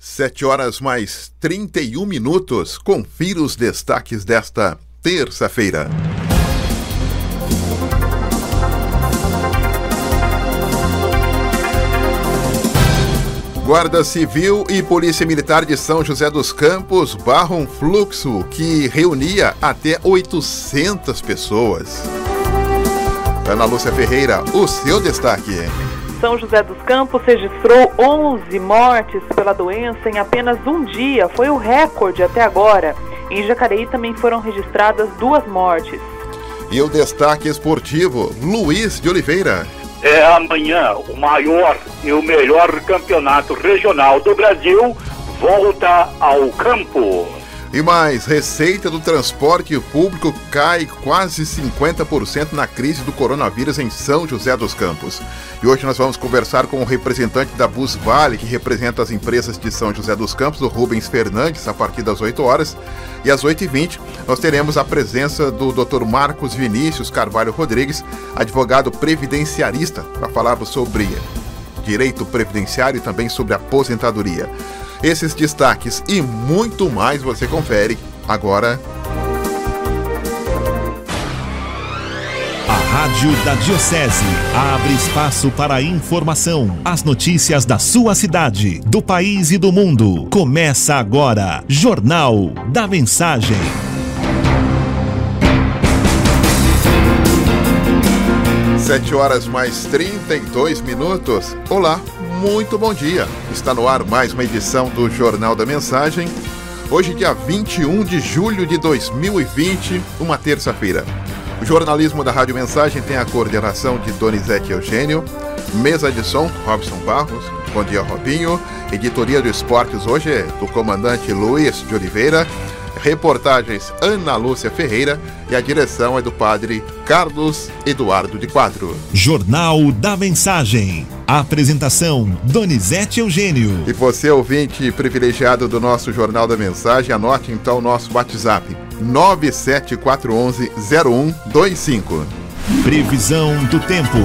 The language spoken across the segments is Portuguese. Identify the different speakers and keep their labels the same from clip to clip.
Speaker 1: 7 horas mais 31 minutos. Confira os destaques desta terça-feira. Guarda Civil e Polícia Militar de São José dos Campos barram um fluxo que reunia até 800 pessoas. Ana Lúcia Ferreira, o seu destaque.
Speaker 2: São José dos Campos registrou 11 mortes pela doença em apenas um dia. Foi o recorde até agora. Em Jacareí também foram registradas 2 mortes.
Speaker 1: E o destaque esportivo, Luiz de Oliveira.
Speaker 3: Amanhã o maior e o melhor campeonato regional do Brasil volta ao campo.
Speaker 1: E mais, receita do transporte público cai quase 50% na crise do coronavírus em São José dos Campos. E hoje nós vamos conversar com o representante da Busvale, que representa as empresas de São José dos Campos, o Rubens Fernandes, a partir das 8 horas. E às 8h20 nós teremos a presença do Dr. Marcos Vinícius Carvalho Rodrigues, advogado previdenciarista, para falarmos sobre direito previdenciário e também sobre aposentadoria. Esses destaques e muito mais você confere agora.
Speaker 4: A Rádio da Diocese abre espaço para a informação, as notícias da sua cidade, do país e do mundo. Começa agora, Jornal da Mensagem.
Speaker 1: Sete horas mais 32 minutos. Olá, muito bom dia. Está no ar mais uma edição do Jornal da Mensagem. Hoje, dia 21 de julho de 2020, uma terça-feira. O jornalismo da Rádio Mensagem tem a coordenação de Donizete Eugênio, mesa de som, Robson Barros, bom dia Robinho, editoria do Esportes hoje é do comandante Luiz de Oliveira, reportagens Ana Lúcia Ferreira e a direção é do padre Carlos Eduardo de Quadro.
Speaker 4: Jornal da Mensagem. Apresentação Donizete Eugênio.
Speaker 1: E você, ouvinte privilegiado do nosso Jornal da Mensagem, anote então o nosso WhatsApp 974110125.
Speaker 4: Previsão do tempo.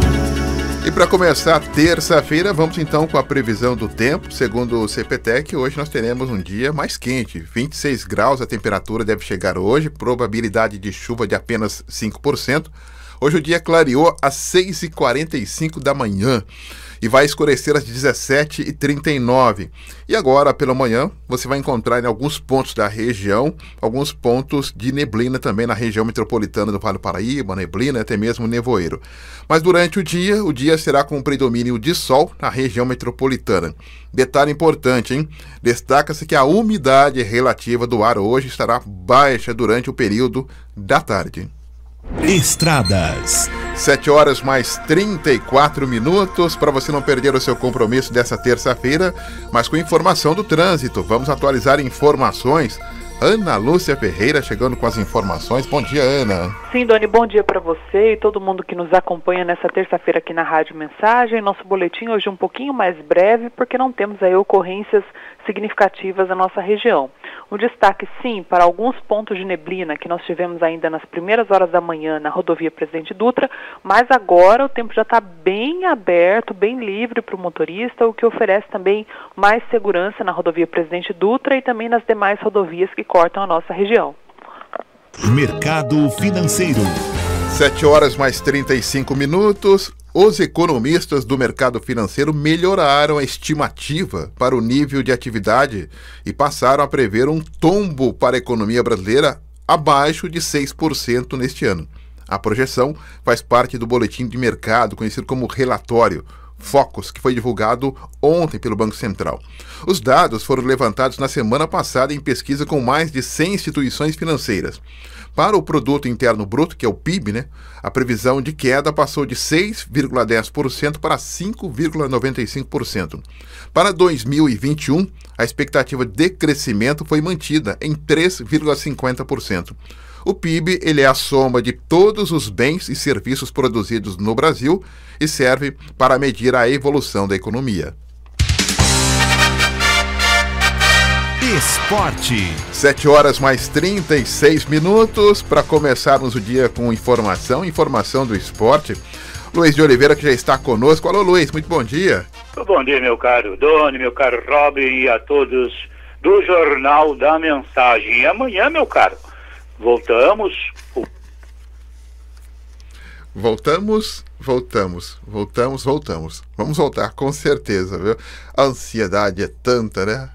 Speaker 1: E para começar terça-feira, vamos então com a previsão do tempo. Segundo o CPTEC, hoje nós teremos um dia mais quente, 26 graus a temperatura deve chegar hoje, probabilidade de chuva de apenas 5%. Hoje o dia clareou às 6h45 da manhã e vai escurecer às 17h39. E agora, pela manhã, você vai encontrar em alguns pontos da região, alguns pontos de neblina também na região metropolitana do Vale do Paraíba, neblina, até mesmo nevoeiro. Mas durante o dia será com predomínio de sol na região metropolitana. Detalhe importante, hein? Destaca-se que a umidade relativa do ar hoje estará baixa durante o período da tarde.
Speaker 4: Estradas.
Speaker 1: 7 horas mais 34 minutos, para você não perder o seu compromisso dessa terça-feira, mas com informação do trânsito. Vamos atualizar informações. Ana Lúcia Ferreira chegando com as informações. Bom dia, Ana.
Speaker 2: Sim, Doni, bom dia para você e todo mundo que nos acompanha nessa terça-feira aqui na Rádio Mensagem. Nosso boletim hoje um pouquinho mais breve, porque não temos aí ocorrências significativas na nossa região. Um destaque, sim, para alguns pontos de neblina que nós tivemos ainda nas primeiras horas da manhã na rodovia Presidente Dutra, mas agora o tempo já está bem aberto, bem livre para o motorista, o que oferece também mais segurança na rodovia Presidente Dutra e também nas demais rodovias que cortam a nossa região.
Speaker 4: Mercado financeiro.
Speaker 1: 7 horas mais 35 minutos. Os economistas do mercado financeiro melhoraram a estimativa para o nível de atividade e passaram a prever um tombo para a economia brasileira abaixo de 6% neste ano. A projeção faz parte do boletim de mercado, conhecido como relatório Focus, que foi divulgado ontem pelo Banco Central. Os dados foram levantados na semana passada em pesquisa com mais de 100 instituições financeiras. Para o Produto Interno Bruto, que é o PIB, a previsão de queda passou de 6,10% para 5,95%. Para 2021, a expectativa de crescimento foi mantida em 3,50%. O PIB ele é a soma de todos os bens e serviços produzidos no Brasil e serve para medir a evolução da economia.
Speaker 4: Esporte.
Speaker 1: 7 horas mais 36 minutos para começarmos o dia com informação do esporte. Luiz de Oliveira, que já está conosco. Alô, Luiz, muito bom dia.
Speaker 3: Bom dia, meu caro Doni, meu caro Robin e a todos do Jornal da Mensagem. E amanhã, meu caro, voltamos.
Speaker 1: Voltamos. Vamos voltar, com certeza, viu? A ansiedade é tanta, né?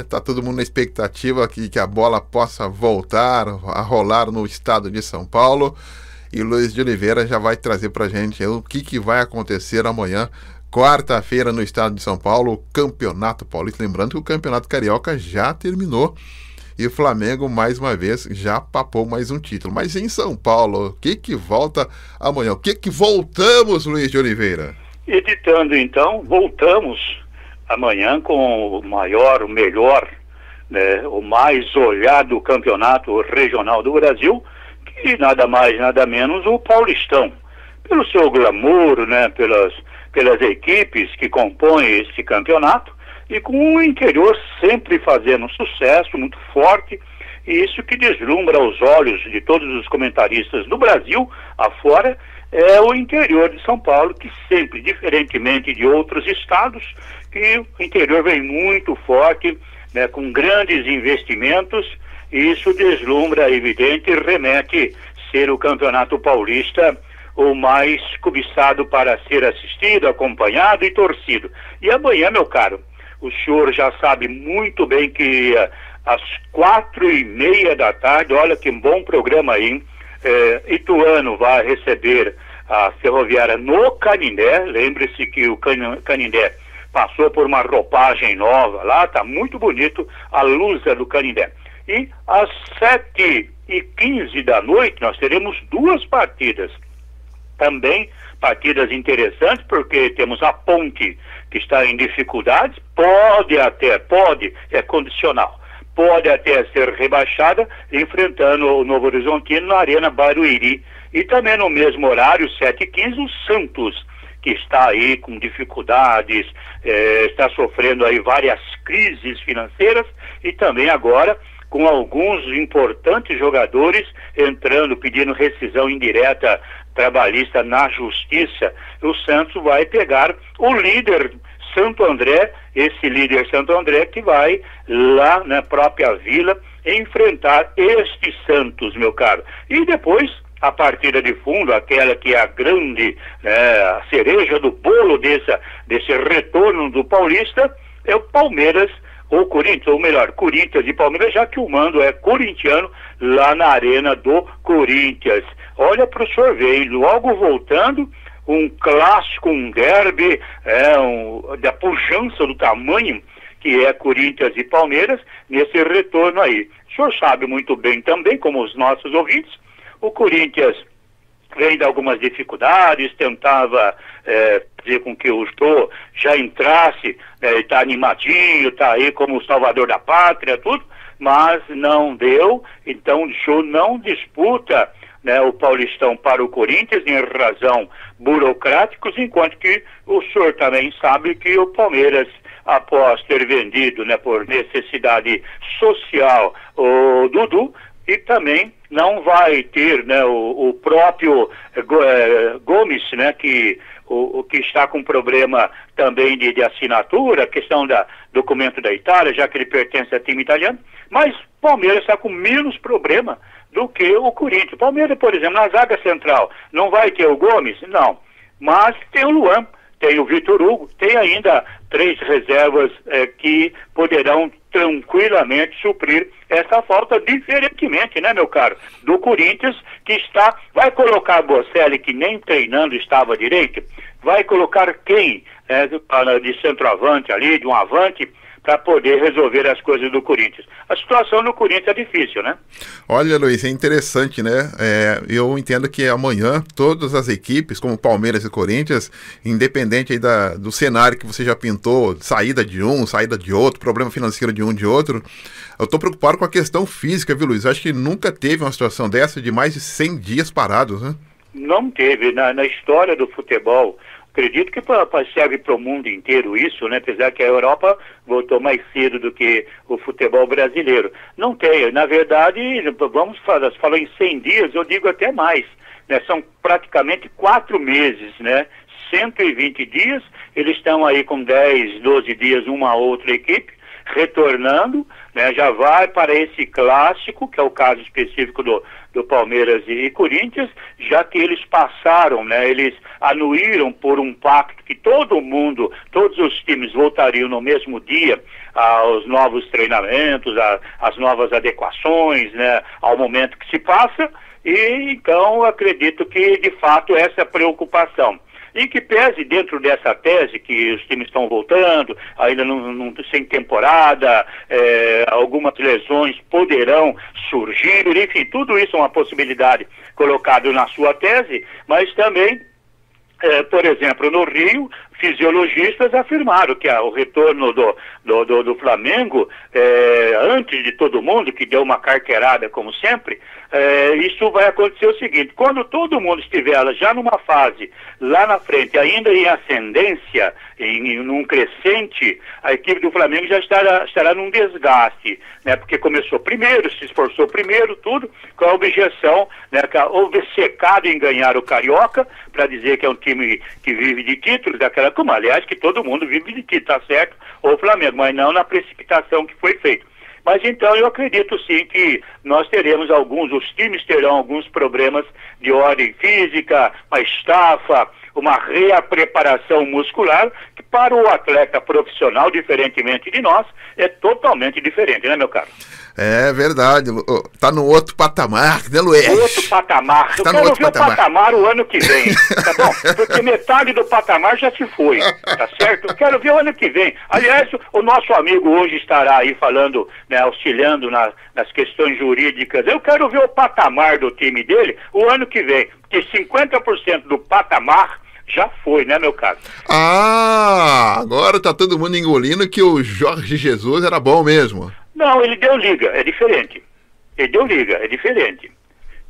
Speaker 1: Tá todo mundo na expectativa que a bola possa voltar a rolar no estado de São Paulo. E Luiz de Oliveira já vai trazer pra gente o que vai acontecer amanhã, quarta-feira, no estado de São Paulo, o Campeonato Paulista. Lembrando que o Campeonato Carioca já terminou e o Flamengo, mais uma vez, já papou mais um título. Mas em São Paulo, o que volta amanhã? O que voltamos, Luiz de Oliveira?
Speaker 3: Editando, então, voltamos amanhã com o maior, o melhor, né, o mais olhado campeonato regional do Brasil, que nada mais, nada menos o Paulistão. Pelo seu glamour, né, pelas equipes que compõem esse campeonato, e com o interior sempre fazendo sucesso muito forte, e isso que deslumbra os olhos de todos os comentaristas do Brasil afora, é o interior de São Paulo, que sempre, diferentemente de outros estados, que o interior vem muito forte, né, com grandes investimentos, e isso deslumbra, evidente, e remete ser o Campeonato Paulista o mais cobiçado para ser assistido, acompanhado e torcido. E amanhã, meu caro, o senhor já sabe muito bem que às 4:30 da tarde, olha que bom programa aí, Ituano vai receber a Ferroviária no Canindé. Lembre-se que o Canindé passou por uma roupagem nova lá, está muito bonito a Lusa do Canindé. E às 7:15 da noite nós teremos duas partidas. Também partidas interessantes, porque temos a Ponte, que está em dificuldades, é condicional, pode até ser rebaixada, enfrentando o Novo Horizontino na Arena Barueri. E também no mesmo horário, 7:15, o Santos, que está aí com dificuldades, está sofrendo aí várias crises financeiras, e também agora com alguns importantes jogadores entrando, pedindo rescisão indireta trabalhista na justiça. O Santos vai pegar o líder Santo André, esse líder Santo André que vai lá na própria Vila enfrentar este Santos, meu caro. E depois a partida de fundo, aquela que é a grande a cereja do bolo desse retorno do Paulista, é o Palmeiras ou Corinthians, ou melhor, Corinthians e Palmeiras, já que o mando é corintiano lá na Arena do Corinthians. Olha para o senhor ver, e logo voltando, um clássico, um derby, da pujança do tamanho que é Corinthians e Palmeiras, nesse retorno aí. O senhor sabe muito bem também, como os nossos ouvintes, o Corinthians vem de algumas dificuldades, tentava fazer com que o Jô já entrasse, está animadinho, está aí como o salvador da pátria, tudo, mas não deu. Então o Jô não disputa, né, o Paulistão para o Corinthians em razão burocráticos, enquanto que o senhor também sabe que o Palmeiras, após ter vendido, né, por necessidade social, o Dudu, e também não vai ter, né, o próprio Gomes, né, que está com problema também de assinatura, questão da documento da Itália, já que ele pertence ao time italiano, mas o Palmeiras está com menos problema do que o Corinthians. O Palmeiras, por exemplo, na zaga central, não vai ter o Gomes? Não, mas tem o Luan, tem o Vitor Hugo, tem ainda 3 reservas que poderão tranquilamente suprir essa falta, diferentemente, né, meu caro, do Corinthians, que vai colocar Bocelli, que nem treinando estava direito, vai colocar quem de centroavante ali, de um avante, para poder resolver as coisas do Corinthians. A situação no Corinthians é difícil, né?
Speaker 1: Olha, Luiz, é interessante, né? Eu entendo que amanhã todas as equipes, como Palmeiras e Corinthians, independente aí do cenário que você já pintou, saída de um, saída de outro, problema financeiro de um, de outro, eu estou preocupado com a questão física, viu, Luiz? Acho que nunca teve uma situação dessa de mais de 100 dias parados, né?
Speaker 3: Não teve. Na história do futebol, acredito que serve para o mundo inteiro isso, né? Apesar que a Europa voltou mais cedo do que o futebol brasileiro. Não tem. Na verdade, falou em 100 dias, eu digo até mais, né? São praticamente 4 meses, né? 120 dias, eles estão aí com 10, 12 dias, uma outra equipe, retornando, né, já vai para esse clássico, que é o caso específico do Palmeiras e Corinthians, já que eles passaram, né, eles anuíram por um pacto que todos os times voltariam no mesmo dia aos novos treinamentos, às novas adequações, né, ao momento que se passa, e então acredito que de fato essa é a preocupação. E que pese dentro dessa tese que os times estão voltando, ainda não sem temporada, algumas lesões poderão surgir, enfim, tudo isso é uma possibilidade colocada na sua tese, mas também, por exemplo, no Rio, fisiologistas afirmaram que o retorno do Flamengo, antes de todo mundo, que deu uma carteirada como sempre, isso vai acontecer o seguinte: quando todo mundo estiver já numa fase lá na frente, ainda em ascendência, num crescente, a equipe do Flamengo já estará num desgaste, né? Porque começou primeiro, se esforçou primeiro, tudo, com a objeção, né, obcecado em ganhar o Carioca, para dizer que é um time que vive de títulos, como aliás que todo mundo vive de título, tá certo? O Flamengo, mas não na precipitação que foi feita. Mas então eu acredito sim que nós teremos os times terão alguns problemas de ordem física, uma estafa, uma repreparação muscular, que para o atleta profissional, diferentemente de nós, é totalmente diferente, né, meu caro?
Speaker 1: É verdade, tá no outro patamar, né, Luiz?
Speaker 3: Outro patamar. Eu quero ver o patamar o ano que vem, tá bom? Porque metade do patamar já se foi, tá certo? Eu quero ver o ano que vem. Aliás, o nosso amigo hoje estará aí falando, né, auxiliando nas questões jurídicas. Eu quero ver o patamar do time dele o ano que vem, porque 50% do patamar já foi, né, meu caro?
Speaker 1: Agora tá todo mundo engolindo que o Jorge Jesus era bom mesmo.
Speaker 3: Não, ele deu liga, é diferente. Ele deu liga, é diferente.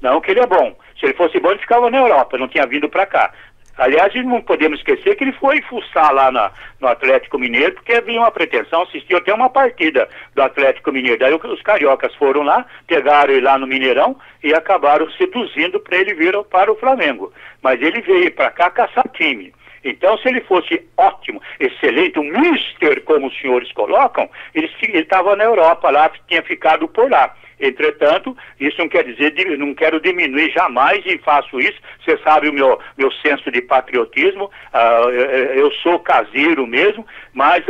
Speaker 3: Não que ele é bom. Se ele fosse bom, ele ficava na Europa, não tinha vindo para cá. Aliás, não podemos esquecer que ele foi fuçar lá no Atlético Mineiro, porque havia uma pretensão, assistiu até uma partida do Atlético Mineiro. Daí os cariocas foram lá, pegaram ele lá no Mineirão e acabaram seduzindo para ele vir para o Flamengo. Mas ele veio para cá caçar time. Então, se ele fosse ótimo, excelente, um mister, como os senhores colocam, ele estava na Europa lá, tinha ficado por lá. Entretanto, isso não quer dizer, não quero diminuir jamais e faço isso. Você sabe o meu senso de patriotismo, eu sou caseiro mesmo, mas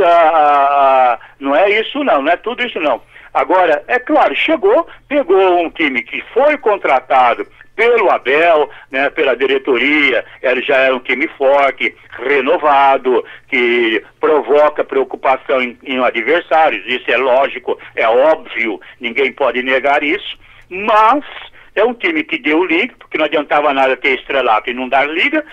Speaker 3: não é isso não é tudo isso não. Agora, é claro, pegou um time que foi contratado pelo Abel, né, pela diretoria, já era um time forte, renovado, que provoca preocupação em adversários, isso é lógico, é óbvio, ninguém pode negar isso, mas é um time que deu liga, porque não adiantava nada ter estrelato e não dar liga.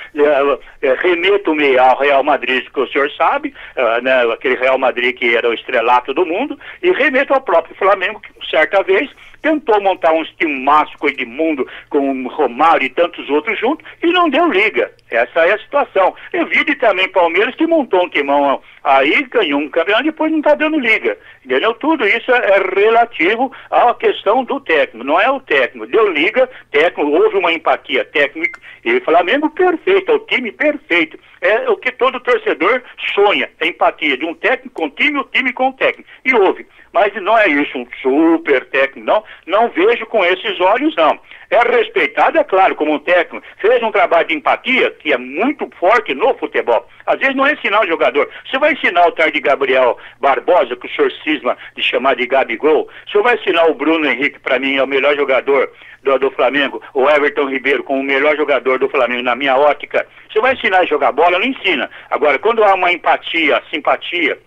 Speaker 3: Remeto-me ao Real Madrid, que o senhor sabe, né, aquele Real Madrid que era o estrelato do mundo, e remeto ao próprio Flamengo, que certa vez tentou montar um timaço com Edmundo, com o Romário e tantos outros juntos, e não deu liga. Essa é a situação. Eu vi também Palmeiras, que montou um timão aí, ganhou um campeonato, depois não está dando liga. Entendeu? Tudo isso é relativo à questão do técnico. Não é o técnico. Deu liga, técnico, houve uma empatia técnica, e o Flamengo perfeito, é o time perfeito. É o que todo torcedor sonha, a empatia de um técnico com o time com o técnico. E houve. Mas não é isso, um super técnico, não vejo com esses olhos, não. É respeitado, é claro, como um técnico, fez um trabalho de empatia, que é muito forte no futebol. Às vezes não é ensinar o jogador. Você vai ensinar o tal de Gabriel Barbosa, que o senhor cisma de chamar de Gabigol. O senhor vai ensinar o Bruno Henrique, para mim, é o melhor jogador do Flamengo, o Everton Ribeiro, como o melhor jogador do Flamengo, na minha ótica. Você vai ensinar a jogar bola? Não ensina. Agora, quando há uma empatia, simpatia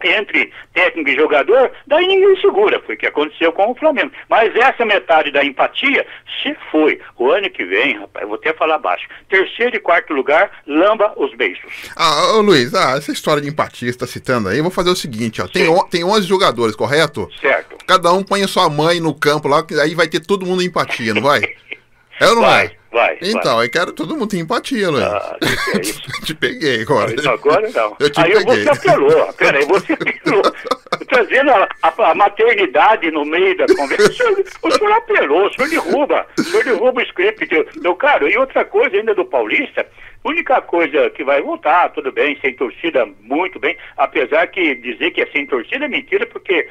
Speaker 3: entre técnico e jogador, daí ninguém segura. Foi o que aconteceu com o Flamengo. Mas essa metade da empatia se foi. O ano que vem, rapaz, eu vou até falar baixo, 3º e 4º lugar, lamba os beijos.
Speaker 1: Luiz, essa história de empatia que você está citando aí, eu vou fazer o seguinte, ó, tem 11 jogadores, correto?
Speaker 3: Certo.
Speaker 1: Cada um põe a sua mãe no campo lá, que aí vai ter todo mundo empatia, não vai? É ou não vai?
Speaker 3: Vai.
Speaker 1: Então, eu quero todo mundo ter empatia, Luiz.
Speaker 3: Que é isso?
Speaker 1: Te peguei agora.
Speaker 3: Agora não.
Speaker 1: Eu te peguei.
Speaker 3: Você apelou. Peraí, você apelou. Trazendo a maternidade no meio da conversa. O senhor apelou, o senhor derruba o script. Meu caro, e outra coisa ainda do Paulista, A única coisa que vai voltar, tudo bem, sem torcida, muito bem, apesar que dizer que é sem torcida é mentira, porque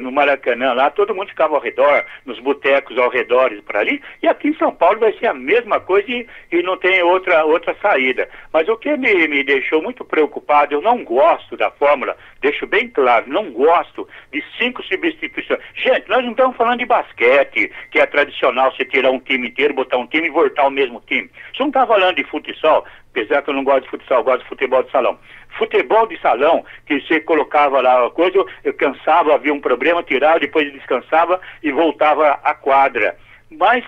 Speaker 3: no Maracanã lá, todo mundo ficava ao redor, nos botecos ao redor e por ali, e aqui em São Paulo vai ser a mesma coisa e não tem outra saída. Mas o que me deixou muito preocupado, eu não gosto da fórmula, deixo bem claro, não gosto de 5 substituições. Gente, nós não estamos falando de basquete, que é tradicional você tirar um time inteiro, botar um time e voltar o mesmo time. Você não está falando de futsal, apesar que eu não gosto de futsal, eu gosto de futebol de salão. Futebol de salão, que você colocava lá a coisa, eu cansava, havia um problema, tirava, depois descansava e voltava à quadra. Mas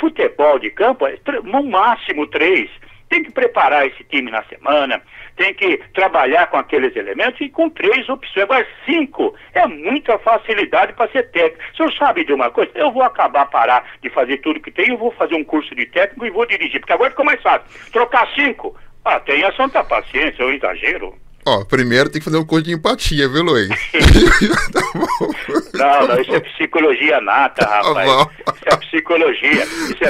Speaker 3: futebol de campo, no máximo 3. Tem que preparar esse time na semana, tem que trabalhar com aqueles elementos e com 3 opções. Agora 5 é muita facilidade para ser técnico. O senhor sabe de uma coisa? Eu vou parar de fazer tudo que tem, eu vou fazer um curso de técnico e vou dirigir, porque agora ficou mais fácil. Trocar 5, tenha santa paciência, é um exagero.
Speaker 1: Primeiro tem que fazer um curso de empatia, viu, Luiz?
Speaker 3: Tá bom. Não, isso é psicologia nata, rapaz. Isso é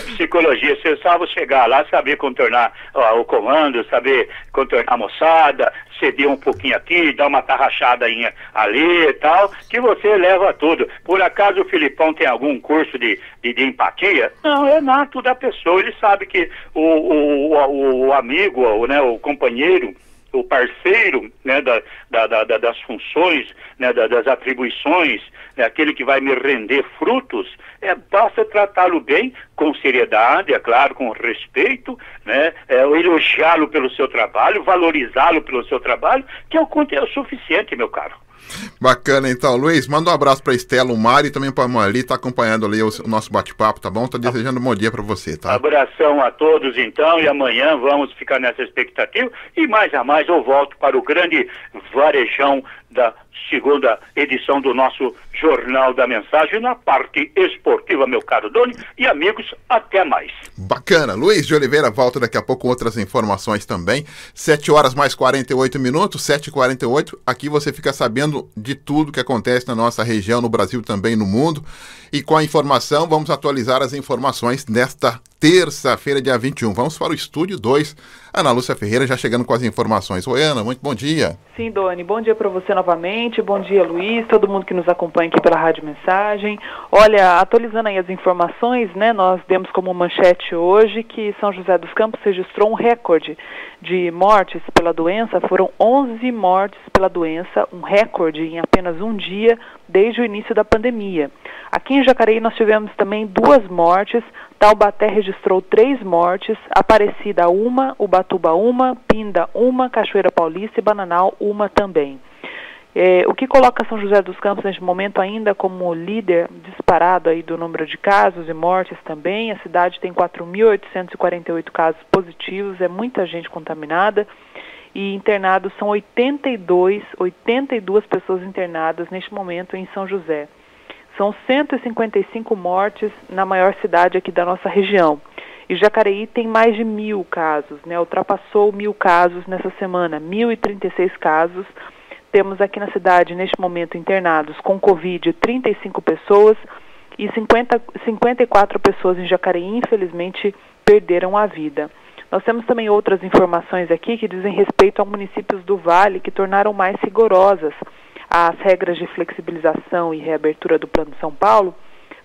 Speaker 3: psicologia. Você sabe chegar lá, saber contornar o comando, saber contornar a moçada, ceder um pouquinho aqui, dar uma tarrachadainha ali e tal, que você leva tudo. Por acaso o Filipão tem algum curso de empatia? Não, é nato da pessoa. Ele sabe que o amigo, né, o companheiro, o parceiro, né, das funções, né, das atribuições, né, aquele que vai me render frutos, basta tratá-lo bem, com seriedade, é claro, com respeito, né, elogiá-lo pelo seu trabalho, valorizá-lo pelo seu trabalho, que é o suficiente, meu caro.
Speaker 1: Bacana, então. Luiz, manda um abraço para Estela, o Mário e também para a Mali, tá acompanhando ali o nosso bate-papo, tá bom? Tô desejando um bom dia para você, tá?
Speaker 3: Abração a todos, então, e amanhã vamos ficar nessa expectativa e mais a mais eu volto para o grande varejão da segunda edição do nosso Jornal da Mensagem na parte esportiva, meu caro Doni, e amigos, até mais.
Speaker 1: Bacana. Luiz de Oliveira volta daqui a pouco com outras informações também. 7h mais 48 minutos, 7h48. Aqui você fica sabendo de tudo que acontece na nossa região, no Brasil também, no mundo. E com a informação, vamos atualizar as informações nesta terça-feira, dia 21. Vamos para o Estúdio 2. Ana Lúcia Ferreira já chegando com as informações. Oi, Ana, muito bom dia.
Speaker 2: Sim, Doni, bom dia para você novamente. Bom dia, Luiz, todo mundo que nos acompanha aqui pela Rádio Mensagem. Olha, atualizando aí as informações, né, nós demos como manchete hoje que São José dos Campos registrou um recorde de mortes pela doença. Foram 11 mortes pela doença, um recorde em apenas um dia desde o início da pandemia. Aqui em Jacareí nós tivemos também 2 mortes, Taubaté registrou 3 mortes, Aparecida 1, Ubatuba 1, Pinda 1, Cachoeira Paulista e Bananal 1 também. O que coloca São José dos Campos neste momento ainda como líder disparado aí do número de casos e mortes também. A cidade tem 4.848 casos positivos, é muita gente contaminada e internados são 82 pessoas internadas neste momento em São José. São 155 mortes na maior cidade aqui da nossa região. E Jacareí tem mais de 1.000 casos, né? Ultrapassou 1.000 casos nessa semana, 1.036 casos. Temos aqui na cidade, neste momento, internados com Covid 35 pessoas e 54 pessoas em Jacareí, infelizmente, perderam a vida. Nós temos também outras informações aqui que dizem respeito a municípios do Vale que tornaram mais rigorosas as regras de flexibilização e reabertura do Plano São Paulo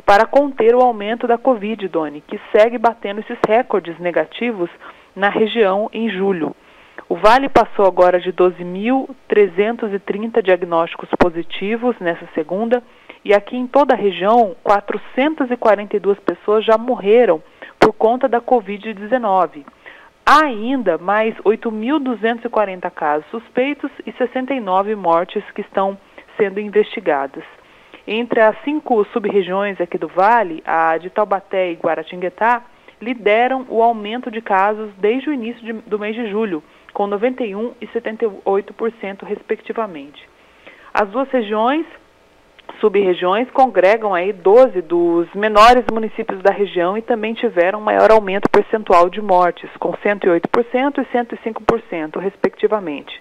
Speaker 2: para conter o aumento da Covid, Doni, que segue batendo esses recordes negativos na região em julho. O Vale passou agora de 12.330 diagnósticos positivos nessa segunda e aqui em toda a região 442 pessoas já morreram por conta da Covid-19. Há ainda mais 8.240 casos suspeitos e 69 mortes que estão sendo investigadas. Entre as 5 sub-regiões aqui do Vale, a de Taubaté e Guaratinguetá lideram o aumento de casos desde o início do mês de julho, com 91% e 78% respectivamente. As 2 sub-regiões congregam aí 12 dos menores municípios da região e também tiveram maior aumento percentual de mortes, com 108% e 105%, respectivamente.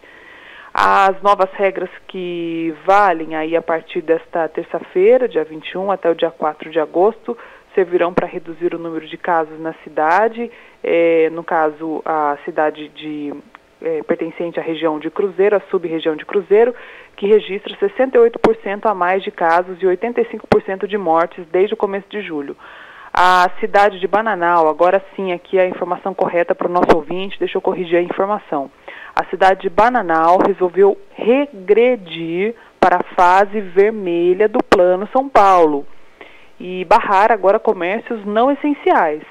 Speaker 2: As novas regras que valem aí a partir desta terça-feira, dia 21, até o dia 4 de agosto, servirão para reduzir o número de casos na cidade. No caso, a cidade pertencente à região de Cruzeiro, a sub-região de Cruzeiro, que registra 68% a mais de casos e 85% de mortes desde o começo de julho. A cidade de Bananal, agora sim, aqui a informação correta para o nosso ouvinte, deixa eu corrigir a informação. A cidade de Bananal resolveu regredir para a fase vermelha do Plano São Paulo e barrar agora comércios não essenciais.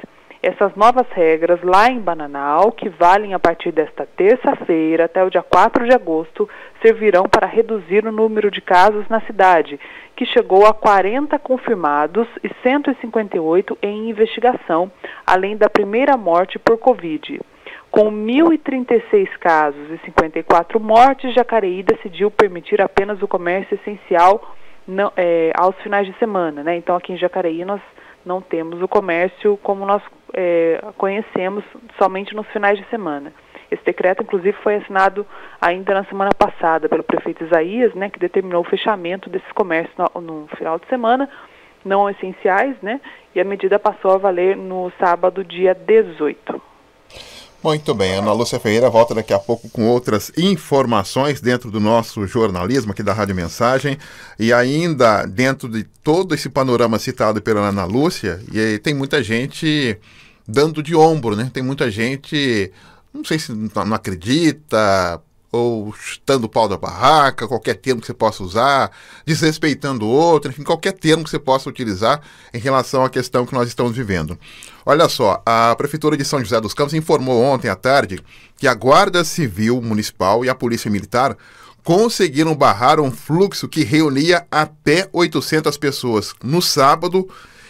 Speaker 2: Essas novas regras lá em Bananal, que valem a partir desta terça-feira até o dia 4 de agosto, servirão para reduzir o número de casos na cidade, que chegou a 40 confirmados e 158 em investigação, além da primeira morte por Covid. Com 1.036 casos e 54 mortes, Jacareí decidiu permitir apenas o comércio essencial aos finais de semana, né? Então, aqui em Jacareí, nós não temos o comércio como nós conhecemos somente nos finais de semana. Esse decreto, inclusive, foi assinado ainda na semana passada pelo prefeito Isaías, né, que determinou o fechamento desses comércios no final de semana, não essenciais, né, e a medida passou a valer no sábado, dia 18.
Speaker 1: Muito bem, Ana Lúcia Ferreira volta daqui a pouco com outras informações dentro do nosso jornalismo aqui da Rádio Mensagem, e ainda dentro de todo esse panorama citado pela Ana Lúcia, e tem muita gente dando de ombro, né? Tem muita gente, não sei se não acredita, ou chutando o pau da barraca, qualquer termo que você possa usar, desrespeitando o outro, enfim, qualquer termo que você possa utilizar em relação à questão que nós estamos vivendo. Olha só, a Prefeitura de São José dos Campos informou ontem à tarde que a Guarda Civil Municipal e a Polícia Militar conseguiram barrar um fluxo que reunia até 800 pessoas no sábado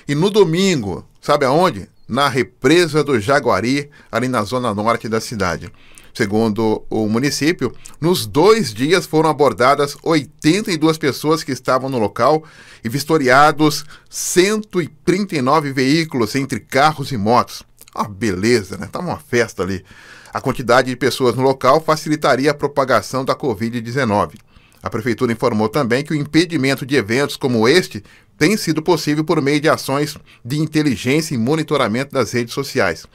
Speaker 1: e no domingo. Sabe aonde? Na represa do Jaguari, ali na zona norte da cidade. Segundo o município, nos 2 dias foram abordadas 82 pessoas que estavam no local e vistoriados 139 veículos entre carros e motos. Ah, beleza, né? Estava uma festa ali. A quantidade de pessoas no local facilitaria a propagação da Covid-19. A Prefeitura informou também que o impedimento de eventos como este tem sido possível por meio de ações de inteligência e monitoramento das redes sociais.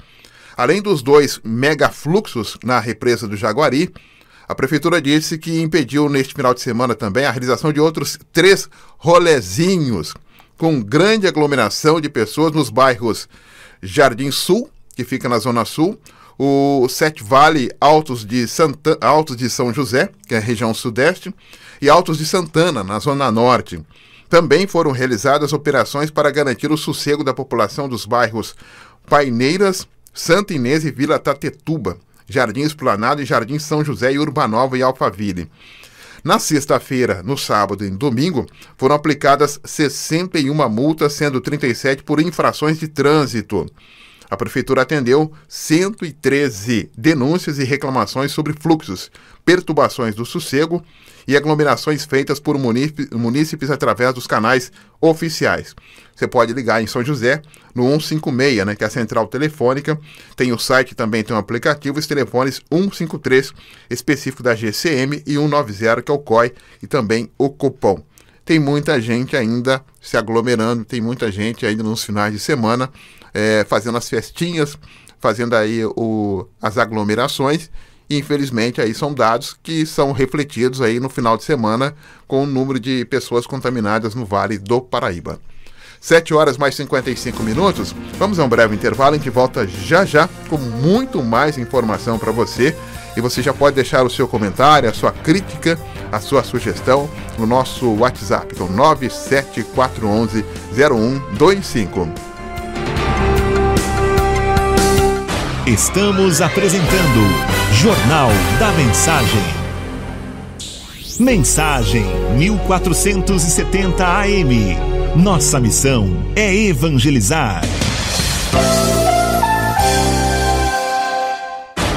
Speaker 1: Além dos 2 megafluxos na represa do Jaguari, a Prefeitura disse que impediu neste final de semana também a realização de outros 3 rolezinhos, com grande aglomeração de pessoas nos bairros Jardim Sul, que fica na Zona Sul, o Sete Vale Altos de São José, que é a região sudeste, e Altos de Santana, na Zona Norte. Também foram realizadas operações para garantir o sossego da população dos bairros Paineiras, Santa Inês e Vila Tatetuba, Jardim Esplanado e Jardim São José e Urbanova e Alphaville. Na sexta-feira, no sábado e no domingo, foram aplicadas 61 multas, sendo 37 por infrações de trânsito. A Prefeitura atendeu 113 denúncias e reclamações sobre fluxos, perturbações do sossego e aglomerações feitas por munícipes através dos canais oficiais. Você pode ligar em São José no 156, né, que é a central telefônica. Tem o site também, tem um aplicativo, os telefones 153, específico da GCM, e 190, que é o COI, e também o Copom. Tem muita gente ainda se aglomerando, tem muita gente ainda nos finais de semana fazendo as festinhas, fazendo aí as aglomerações. E, infelizmente, aí são dados que são refletidos aí no final de semana com o número de pessoas contaminadas no Vale do Paraíba. 7h mais 55. Vamos a um breve intervalo, a gente volta já com muito mais informação para você. E você já pode deixar o seu comentário, a sua crítica, a sua sugestão no nosso WhatsApp, que é o 97411-0125.
Speaker 4: Estamos apresentando Jornal da Mensagem. Mensagem 1470 AM. Nossa missão é evangelizar.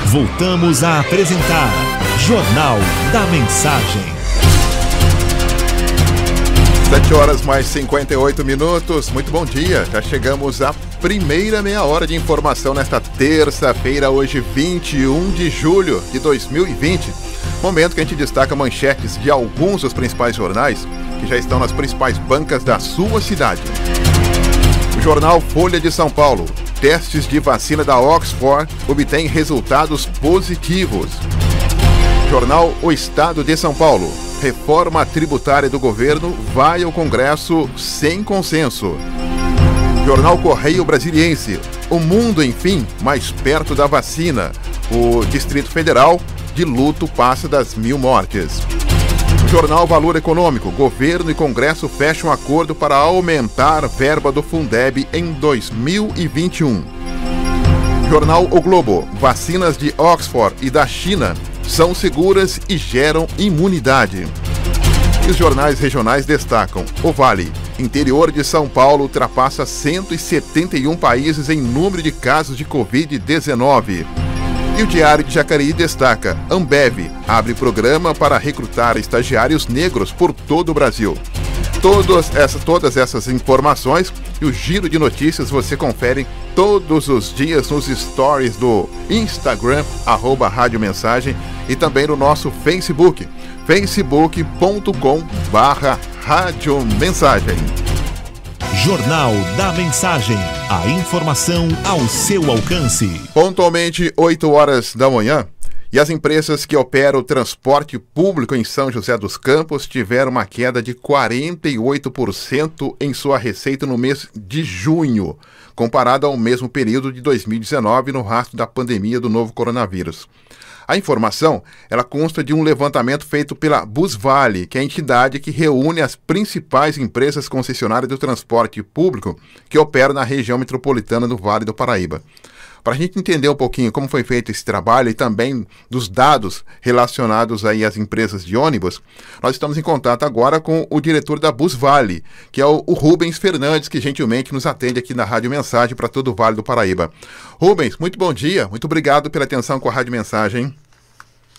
Speaker 4: Voltamos a apresentar Jornal da Mensagem.
Speaker 1: 7h mais 58. Muito bom dia. Já chegamos à primeira meia hora de informação nesta terça-feira, hoje 21 de julho de 2020. Momento que a gente destaca manchetes de alguns dos principais jornais que já estão nas principais bancas da sua cidade. Jornal Folha de São Paulo. Testes de vacina da Oxford obtêm resultados positivos. Jornal O Estado de São Paulo. Reforma tributária do governo vai ao Congresso sem consenso. Jornal Correio Brasiliense. O mundo, enfim, mais perto da vacina. O Distrito Federal, de luto, passa das 1.000 mortes. Jornal Valor Econômico. Governo e Congresso fecham acordo para aumentar verba do Fundeb em 2021. Jornal O Globo. Vacinas de Oxford e da China são seguras e geram imunidade. E os jornais regionais destacam: o Vale, interior de São Paulo, ultrapassa 171 países em número de casos de Covid-19. E o Diário de Jacareí destaca: Ambev abre programa para recrutar estagiários negros por todo o Brasil. Todas essas informações e o giro de notícias você confere todos os dias nos stories do Instagram, @Rádio Mensagem, e também no nosso Facebook, facebook.com/Rádio Mensagem.
Speaker 4: Jornal da Mensagem. A informação ao seu alcance.
Speaker 1: Pontualmente 8 horas da manhã, e as empresas que operam o transporte público em São José dos Campos tiveram uma queda de 48% em sua receita no mês de junho, comparado ao mesmo período de 2019, no rastro da pandemia do novo coronavírus. A informação, ela consta de um levantamento feito pela Busvale, que é a entidade que reúne as principais empresas concessionárias do transporte público que operam na região metropolitana do Vale do Paraíba. Para a gente entender um pouquinho como foi feito esse trabalho e também dos dados relacionados aí às empresas de ônibus, nós estamos em contato agora com o diretor da Busvale, que é o Rubens Fernandes, que gentilmente nos atende aqui na Rádio Mensagem para todo o Vale do Paraíba. Rubens, muito bom dia, muito obrigado pela atenção com a Rádio Mensagem.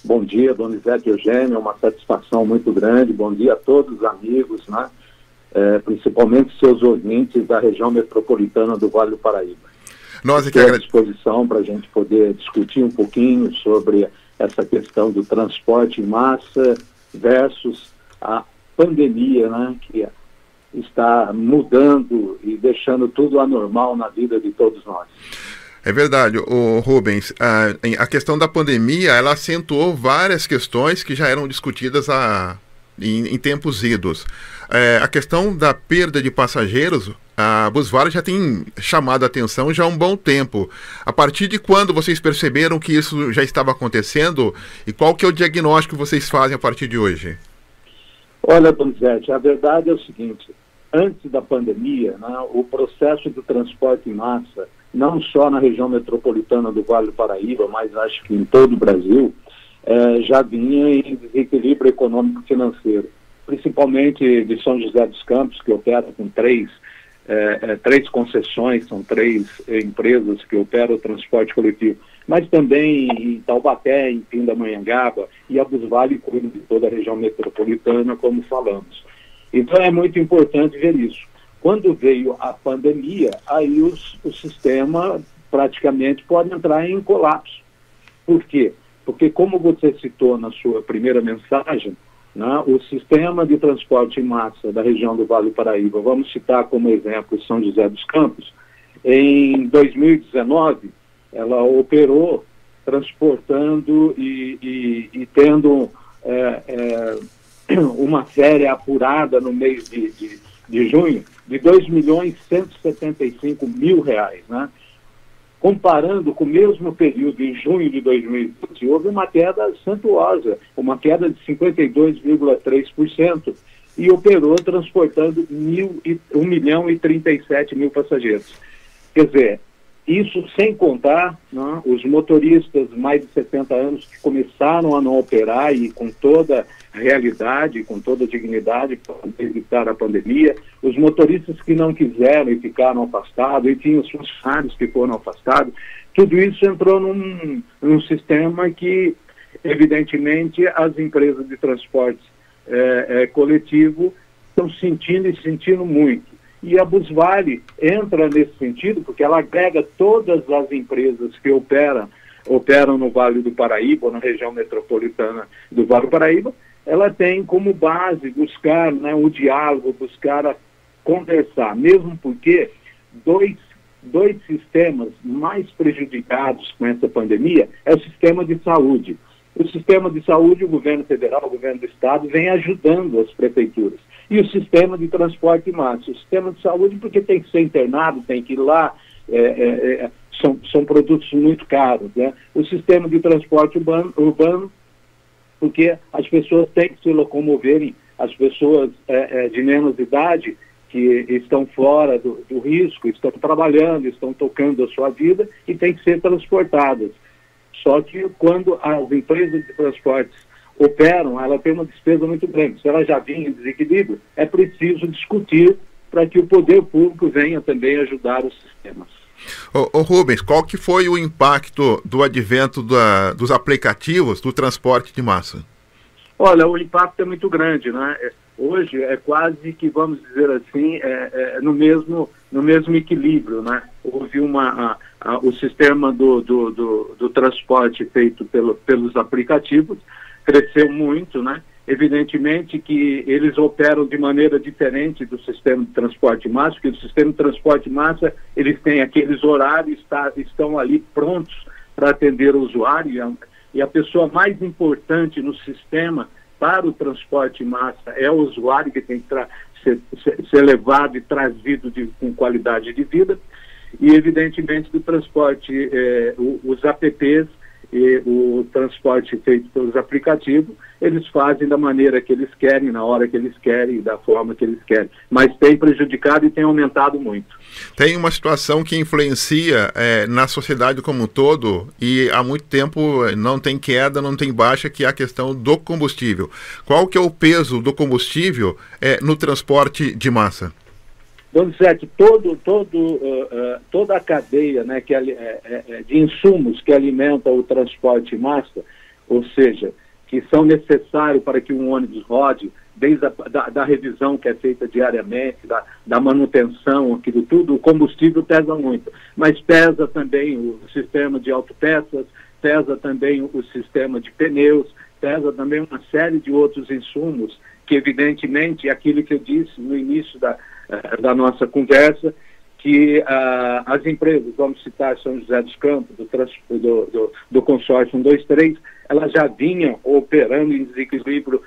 Speaker 5: Bom dia, Donizete Eugênio, é uma satisfação muito grande. Bom dia a todos os amigos, né? Principalmente seus ouvintes da região metropolitana do Vale do Paraíba.
Speaker 1: Nós aqui
Speaker 5: à disposição para a gente poder discutir um pouquinho sobre essa questão do transporte em massa versus a pandemia, né, que está mudando e deixando tudo anormal na vida de todos nós.
Speaker 1: É verdade, Rubens, a questão da pandemia, ela acentuou várias questões que já eram discutidas em tempos idos. A questão da perda de passageiros, a Busvale já tem chamado a atenção já há um bom tempo. A partir de quando vocês perceberam que isso já estava acontecendo e qual que é o diagnóstico que vocês fazem a partir de hoje?
Speaker 5: Olha, Donizete, a verdade é o seguinte: antes da pandemia, né, o processo do transporte em massa, não só na região metropolitana do Vale do Paraíba, mas acho que em todo o Brasil, já vinha em desequilíbrio econômico-financeiro, principalmente de São José dos Campos, que opera com três concessões, são 3 empresas que operam o transporte coletivo, mas também em Taubaté, em Pindamonhangaba, e a Busvale cuida de toda a região metropolitana, como falamos. Então é muito importante ver isso. Quando veio a pandemia, aí o sistema praticamente pode entrar em colapso. Por quê? Porque, como você citou na sua primeira mensagem, né, o sistema de transporte em massa da região do Vale do Paraíba, vamos citar como exemplo São José dos Campos, em 2019, ela operou transportando e tendo uma série apurada no mês de junho de R$2.175.000, né? Comparando com o mesmo período em junho de 2020, houve uma queda suntuosa, uma queda de 52,3%, e operou transportando 1.037.000 passageiros. Quer dizer, isso sem contar, né, os motoristas mais de 60 anos que começaram a não operar e com toda a realidade, com toda a dignidade para evitar a pandemia, os motoristas que não quiseram e ficaram afastados, e tinham os funcionários que foram afastados, tudo isso entrou num sistema que, evidentemente, as empresas de transporte coletivo estão sentindo muito. E a Busvale entra nesse sentido, porque ela agrega todas as empresas que operam no Vale do Paraíba, ou na região metropolitana do Vale do Paraíba. Ela tem como base buscar, né, o diálogo, buscar conversar, mesmo porque dois sistemas mais prejudicados com essa pandemia é o sistema de saúde. O sistema de saúde, o governo federal, o governo do estado, vem ajudando as prefeituras. E o sistema de transporte em massa. O sistema de saúde, porque tem que ser internado, tem que ir lá, são produtos muito caros, né? O sistema de transporte urbano, porque as pessoas têm que se locomoverem, as pessoas de menos idade, que estão fora do risco, estão trabalhando, estão tocando a sua vida e têm que ser transportadas. Só que quando as empresas de transportes operam, ela tem uma despesa muito grande. Se ela já vinha em desequilíbrio, é preciso discutir para que o poder público venha também ajudar os sistemas.
Speaker 1: Ô Rubens, qual que foi o impacto do advento dos aplicativos do transporte de massa?
Speaker 5: Olha, o impacto é muito grande, né? Hoje é quase que, vamos dizer assim, no mesmo equilíbrio, né? Houve o sistema do transporte feito pelos aplicativos cresceu muito, né? Evidentemente que eles operam de maneira diferente do sistema de transporte em massa, porque o sistema de transporte em massa, eles têm aqueles horários, estão ali prontos para atender o usuário, e a pessoa mais importante no sistema para o transporte em massa é o usuário, que tem que ser levado e trazido com qualidade de vida, e evidentemente do transporte, os apps e o transporte feito pelos aplicativos, eles fazem da maneira que eles querem, na hora que eles querem, da forma que eles querem. Mas tem prejudicado e tem aumentado muito.
Speaker 1: Tem uma situação que influencia na sociedade como um todo e há muito tempo não tem queda, não tem baixa, que é a questão do combustível. Qual que é o peso do combustível no transporte de massa?
Speaker 5: Donizete, toda a cadeia, né, de insumos que alimenta o transporte em massa, ou seja, que são necessários para que um ônibus rode, desde da revisão que é feita diariamente, da manutenção, aquilo tudo, o combustível pesa muito. Mas pesa também o sistema de autopeças, pesa também o sistema de pneus, pesa também uma série de outros insumos que, evidentemente, é aquilo que eu disse no início da nossa conversa, que as empresas, vamos citar São José dos Campos, do consórcio 123, elas já vinham operando em desequilíbrio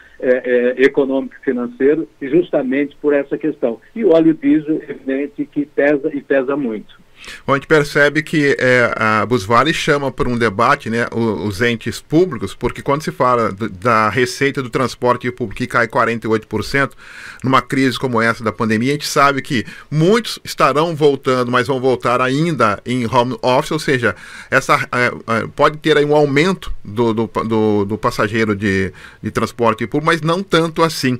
Speaker 5: econômico e financeiro justamente por essa questão. E o óleo diesel, evidente, que pesa e pesa muito.
Speaker 1: Bom, a gente percebe que a Busvale chama por um debate, né, os entes públicos, porque quando se fala da receita do transporte público que cai 48%, numa crise como essa da pandemia, a gente sabe que muitos estarão voltando, mas vão voltar ainda em home office, ou seja, pode ter aí um aumento do passageiro de transporte público, mas não tanto assim.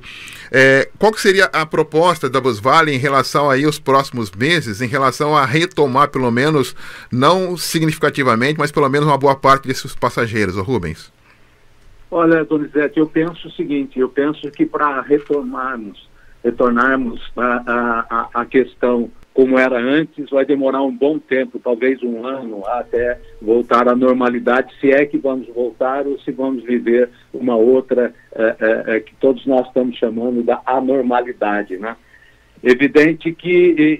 Speaker 1: Qual que seria a proposta da Busvale em relação aí aos próximos meses, em relação a retomar, pelo menos, não significativamente, mas pelo menos uma boa parte desses passageiros, Rubens?
Speaker 5: Olha, Donizete, eu penso o seguinte, eu penso que para retornarmos a questão como era antes, vai demorar um bom tempo, talvez um ano, até voltar à normalidade, se é que vamos voltar ou se vamos viver uma outra, que todos nós estamos chamando da anormalidade, né? Evidente que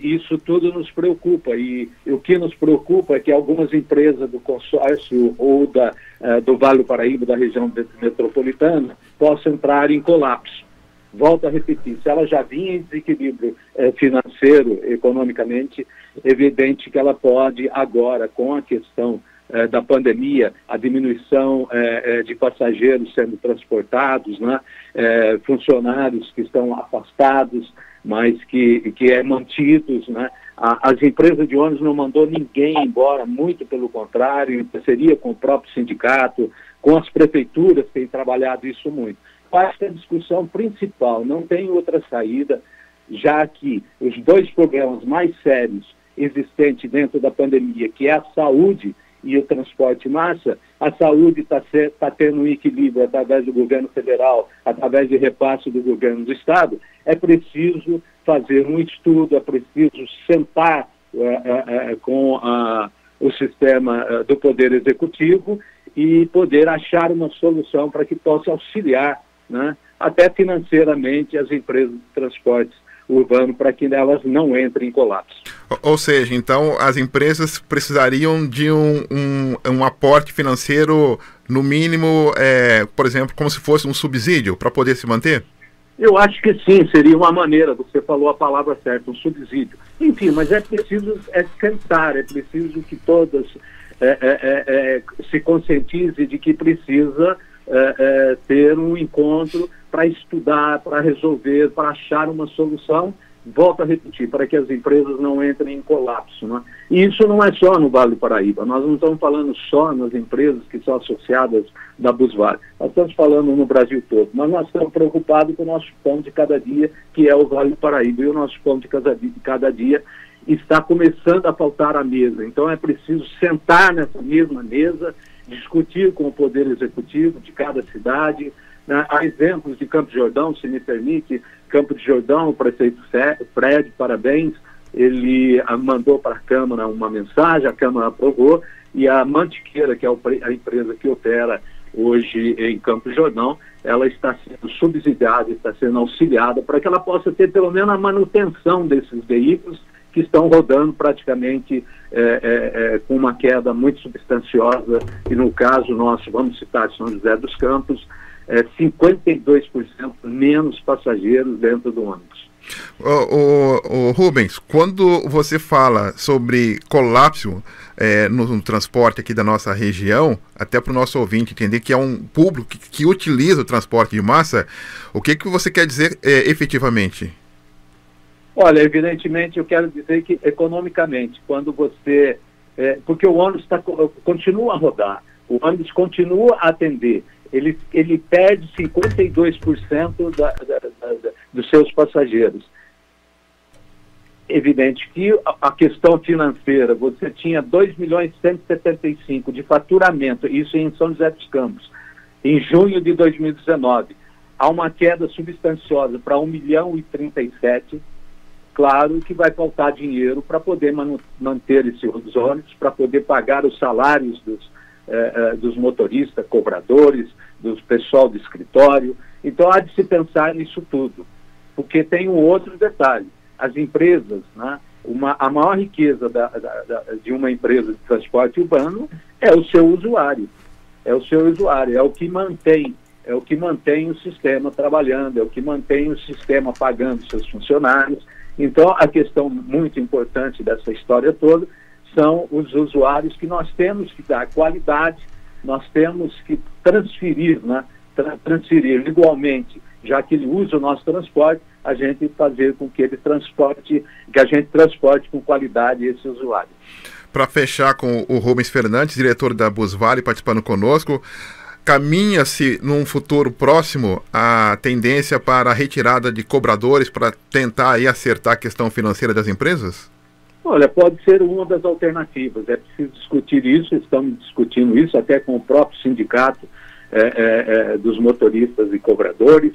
Speaker 5: isso tudo nos preocupa, e o que nos preocupa é que algumas empresas do consórcio ou do Vale do Paraíba, da região metropolitana, possam entrar em colapso. Volto a repetir, se ela já vinha em desequilíbrio financeiro, economicamente, evidente que ela pode agora, com a questão da pandemia, a diminuição de passageiros sendo transportados, né, funcionários que estão afastados, mas que mantidos, né? As empresas de ônibus não mandou ninguém embora, muito pelo contrário, em parceria com o próprio sindicato, com as prefeituras que têm trabalhado isso muito. Acho que a discussão principal, não tem outra saída, já que os dois problemas mais sérios existentes dentro da pandemia, que é a saúde e o transporte em massa, a saúde está tendo um equilíbrio através do governo federal, através de repasse do governo do estado. É preciso fazer um estudo, é preciso sentar com o sistema do Poder Executivo e poder achar uma solução para que possa auxiliar, né, até financeiramente as empresas de transportes urbano, para que elas não entrem em colapso.
Speaker 1: Ou seja, então as empresas precisariam de um aporte financeiro, no mínimo, por exemplo, como se fosse um subsídio para poder se manter?
Speaker 5: Eu acho que sim, seria uma maneira, você falou a palavra certa, um subsídio. Enfim, mas é preciso sentar, é preciso que todas se conscientize de que precisa ter um encontro para estudar, para resolver, para achar uma solução, volto a repetir, para que as empresas não entrem em colapso, né? E isso não é só no Vale do Paraíba, nós não estamos falando só nas empresas que são associadas da Busvale, nós estamos falando no Brasil todo, mas nós estamos preocupados com o nosso pão de cada dia, que é o Vale do Paraíba, e o nosso pão de cada dia está começando a faltar à mesa. Então é preciso sentar nessa mesma mesa, discutir com o Poder Executivo de cada cidade, né? Há exemplos de Campos do Jordão, se me permite. Campos do Jordão, o prefeito Fred, parabéns, ele mandou para a Câmara uma mensagem, a Câmara aprovou, e a Mantiqueira, que é a empresa que opera hoje em Campos do Jordão, ela está sendo subsidiada, está sendo auxiliada para que ela possa ter pelo menos a manutenção desses veículos que estão rodando praticamente com uma queda muito substanciosa, e no caso nosso, vamos citar São José dos Campos, 52% menos passageiros dentro do ônibus.
Speaker 1: Rubens, quando você fala sobre colapso no transporte aqui da nossa região, até para o nosso ouvinte entender que é um público que utiliza o transporte de massa, o que você quer dizer efetivamente?
Speaker 5: Olha, evidentemente eu quero dizer que economicamente, quando você... porque o ônibus continua a rodar, o ônibus continua a atender, ele perde 52% dos seus passageiros. Evidente que a questão financeira, você tinha 2.175.000 de faturamento, isso em São José dos Campos, em junho de 2019. Há uma queda substanciosa para 1.037.000. Claro que vai faltar dinheiro para poder manter esses ônibus, para poder pagar os salários dos motoristas, cobradores, do pessoal do escritório. Então há de se pensar nisso tudo, porque tem um outro detalhe. As empresas, né, a maior riqueza de uma empresa de transporte urbano é o seu usuário. É o seu usuário, é o que mantém o sistema trabalhando, é o que mantém o sistema pagando seus funcionários. Então, a questão muito importante dessa história toda são os usuários, que nós temos que dar qualidade, nós temos que transferir, né? Transferir igualmente, já que ele usa o nosso transporte, a gente fazer com que a gente transporte com qualidade esse usuário.
Speaker 1: Para fechar com o Rubens Fernandes, diretor da Busvale, participando conosco, caminha-se num futuro próximo a tendência para a retirada de cobradores para tentar aí acertar a questão financeira das empresas?
Speaker 5: Olha, pode ser uma das alternativas, é preciso discutir isso, estamos discutindo isso até com o próprio sindicato dos motoristas e cobradores,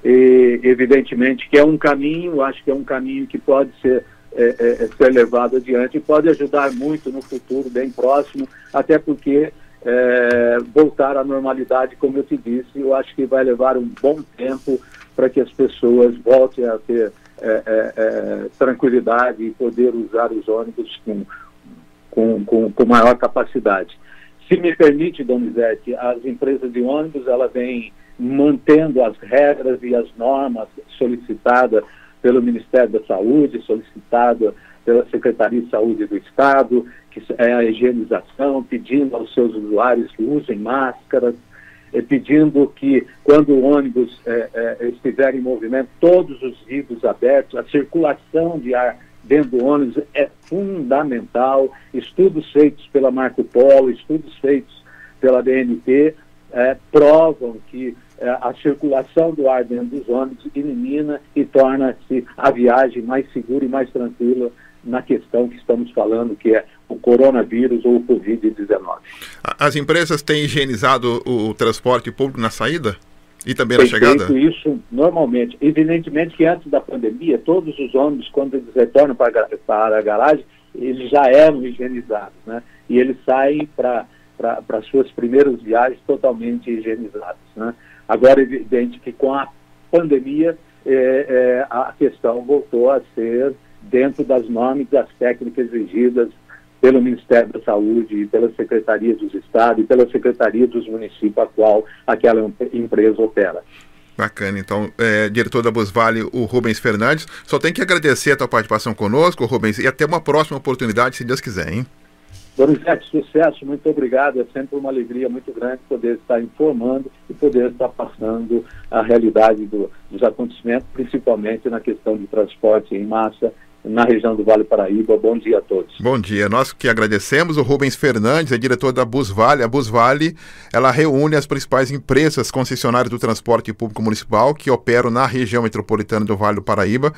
Speaker 5: e evidentemente que é um caminho, acho que é um caminho que pode ser levado adiante e pode ajudar muito no futuro bem próximo, até porque voltar à normalidade, como eu te disse, eu acho que vai levar um bom tempo para que as pessoas voltem a ter tranquilidade e poder usar os ônibus com maior capacidade. Se me permite, Donizete, as empresas de ônibus, ela vem mantendo as regras e as normas solicitadas pelo Ministério da Saúde, solicitada pela Secretaria de Saúde do Estado, que é a higienização, pedindo aos seus usuários que usem máscaras, pedindo que, quando o ônibus estiver em movimento, todos os vidros abertos, a circulação de ar dentro do ônibus é fundamental. Estudos feitos pela Marco Polo, estudos feitos pela BNT, provam que a circulação do ar dentro dos ônibus elimina e torna-se a viagem mais segura e mais tranquila na questão que estamos falando, que é o coronavírus ou o Covid-19.
Speaker 1: As empresas têm higienizado o transporte público na saída e também na chegada?
Speaker 5: Feito isso normalmente. Evidentemente que antes da pandemia, todos os ônibus, quando eles retornam para a garagem, eles já eram higienizados, né? E eles saem para suas primeiras viagens totalmente higienizados, né? Agora, é evidente que com a pandemia, a questão voltou a ser dentro das normas e das técnicas exigidas pelo Ministério da Saúde, e pela Secretaria dos Estados e pela Secretaria dos Municípios a qual aquela empresa opera.
Speaker 1: Bacana, então, diretor da Busvale, o Rubens Fernandes. Só tem que agradecer a tua participação conosco, Rubens, e até uma próxima oportunidade, se Deus quiser, hein?
Speaker 5: Donizete, sucesso, muito obrigado. É sempre uma alegria muito grande poder estar informando e poder estar passando a realidade dos acontecimentos, principalmente na questão de transporte em massa na região do Vale Paraíba. Bom dia a todos.
Speaker 1: Bom dia, nós que agradecemos. O Rubens Fernandes é diretor da Busvale. A Busvale, ela reúne as principais empresas concessionárias do transporte público municipal que operam na região metropolitana do Vale do Paraíba,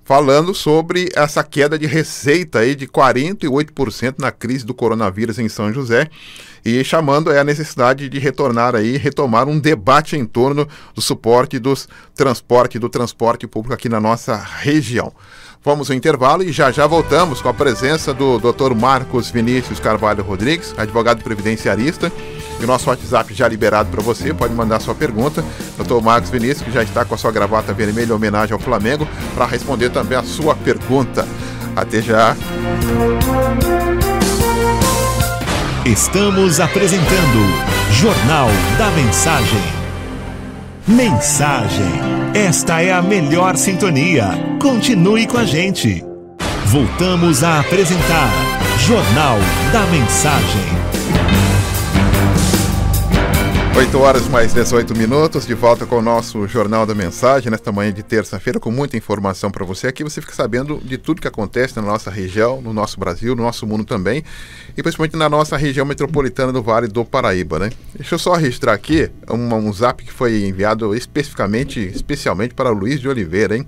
Speaker 1: falando sobre essa queda de receita aí de 48% na crise do coronavírus em São José, e chamando a necessidade de retomar um debate em torno do suporte do transporte público aqui na nossa região. Vamos ao intervalo e já voltamos com a presença do Dr. Marcos Vinícius Carvalho Rodrigues, advogado previdenciarista, e o nosso WhatsApp já liberado para você, pode mandar sua pergunta. Dr. Marcos Vinícius, que já está com a sua gravata vermelha em homenagem ao Flamengo, para responder também a sua pergunta. Até já!
Speaker 4: Estamos apresentando Jornal da Mensagem. Mensagem. Esta é a melhor sintonia. Continue com a gente. Voltamos a apresentar Jornal da Mensagem.
Speaker 1: 8 horas mais 18 minutos, de volta com o nosso Jornal da Mensagem, nesta manhã de terça-feira, com muita informação para você. Aqui você fica sabendo de tudo que acontece na nossa região, no nosso Brasil, no nosso mundo também, e principalmente na nossa região metropolitana do Vale do Paraíba, né? Deixa eu só registrar aqui um zap que foi enviado especialmente para o Luiz de Oliveira, hein?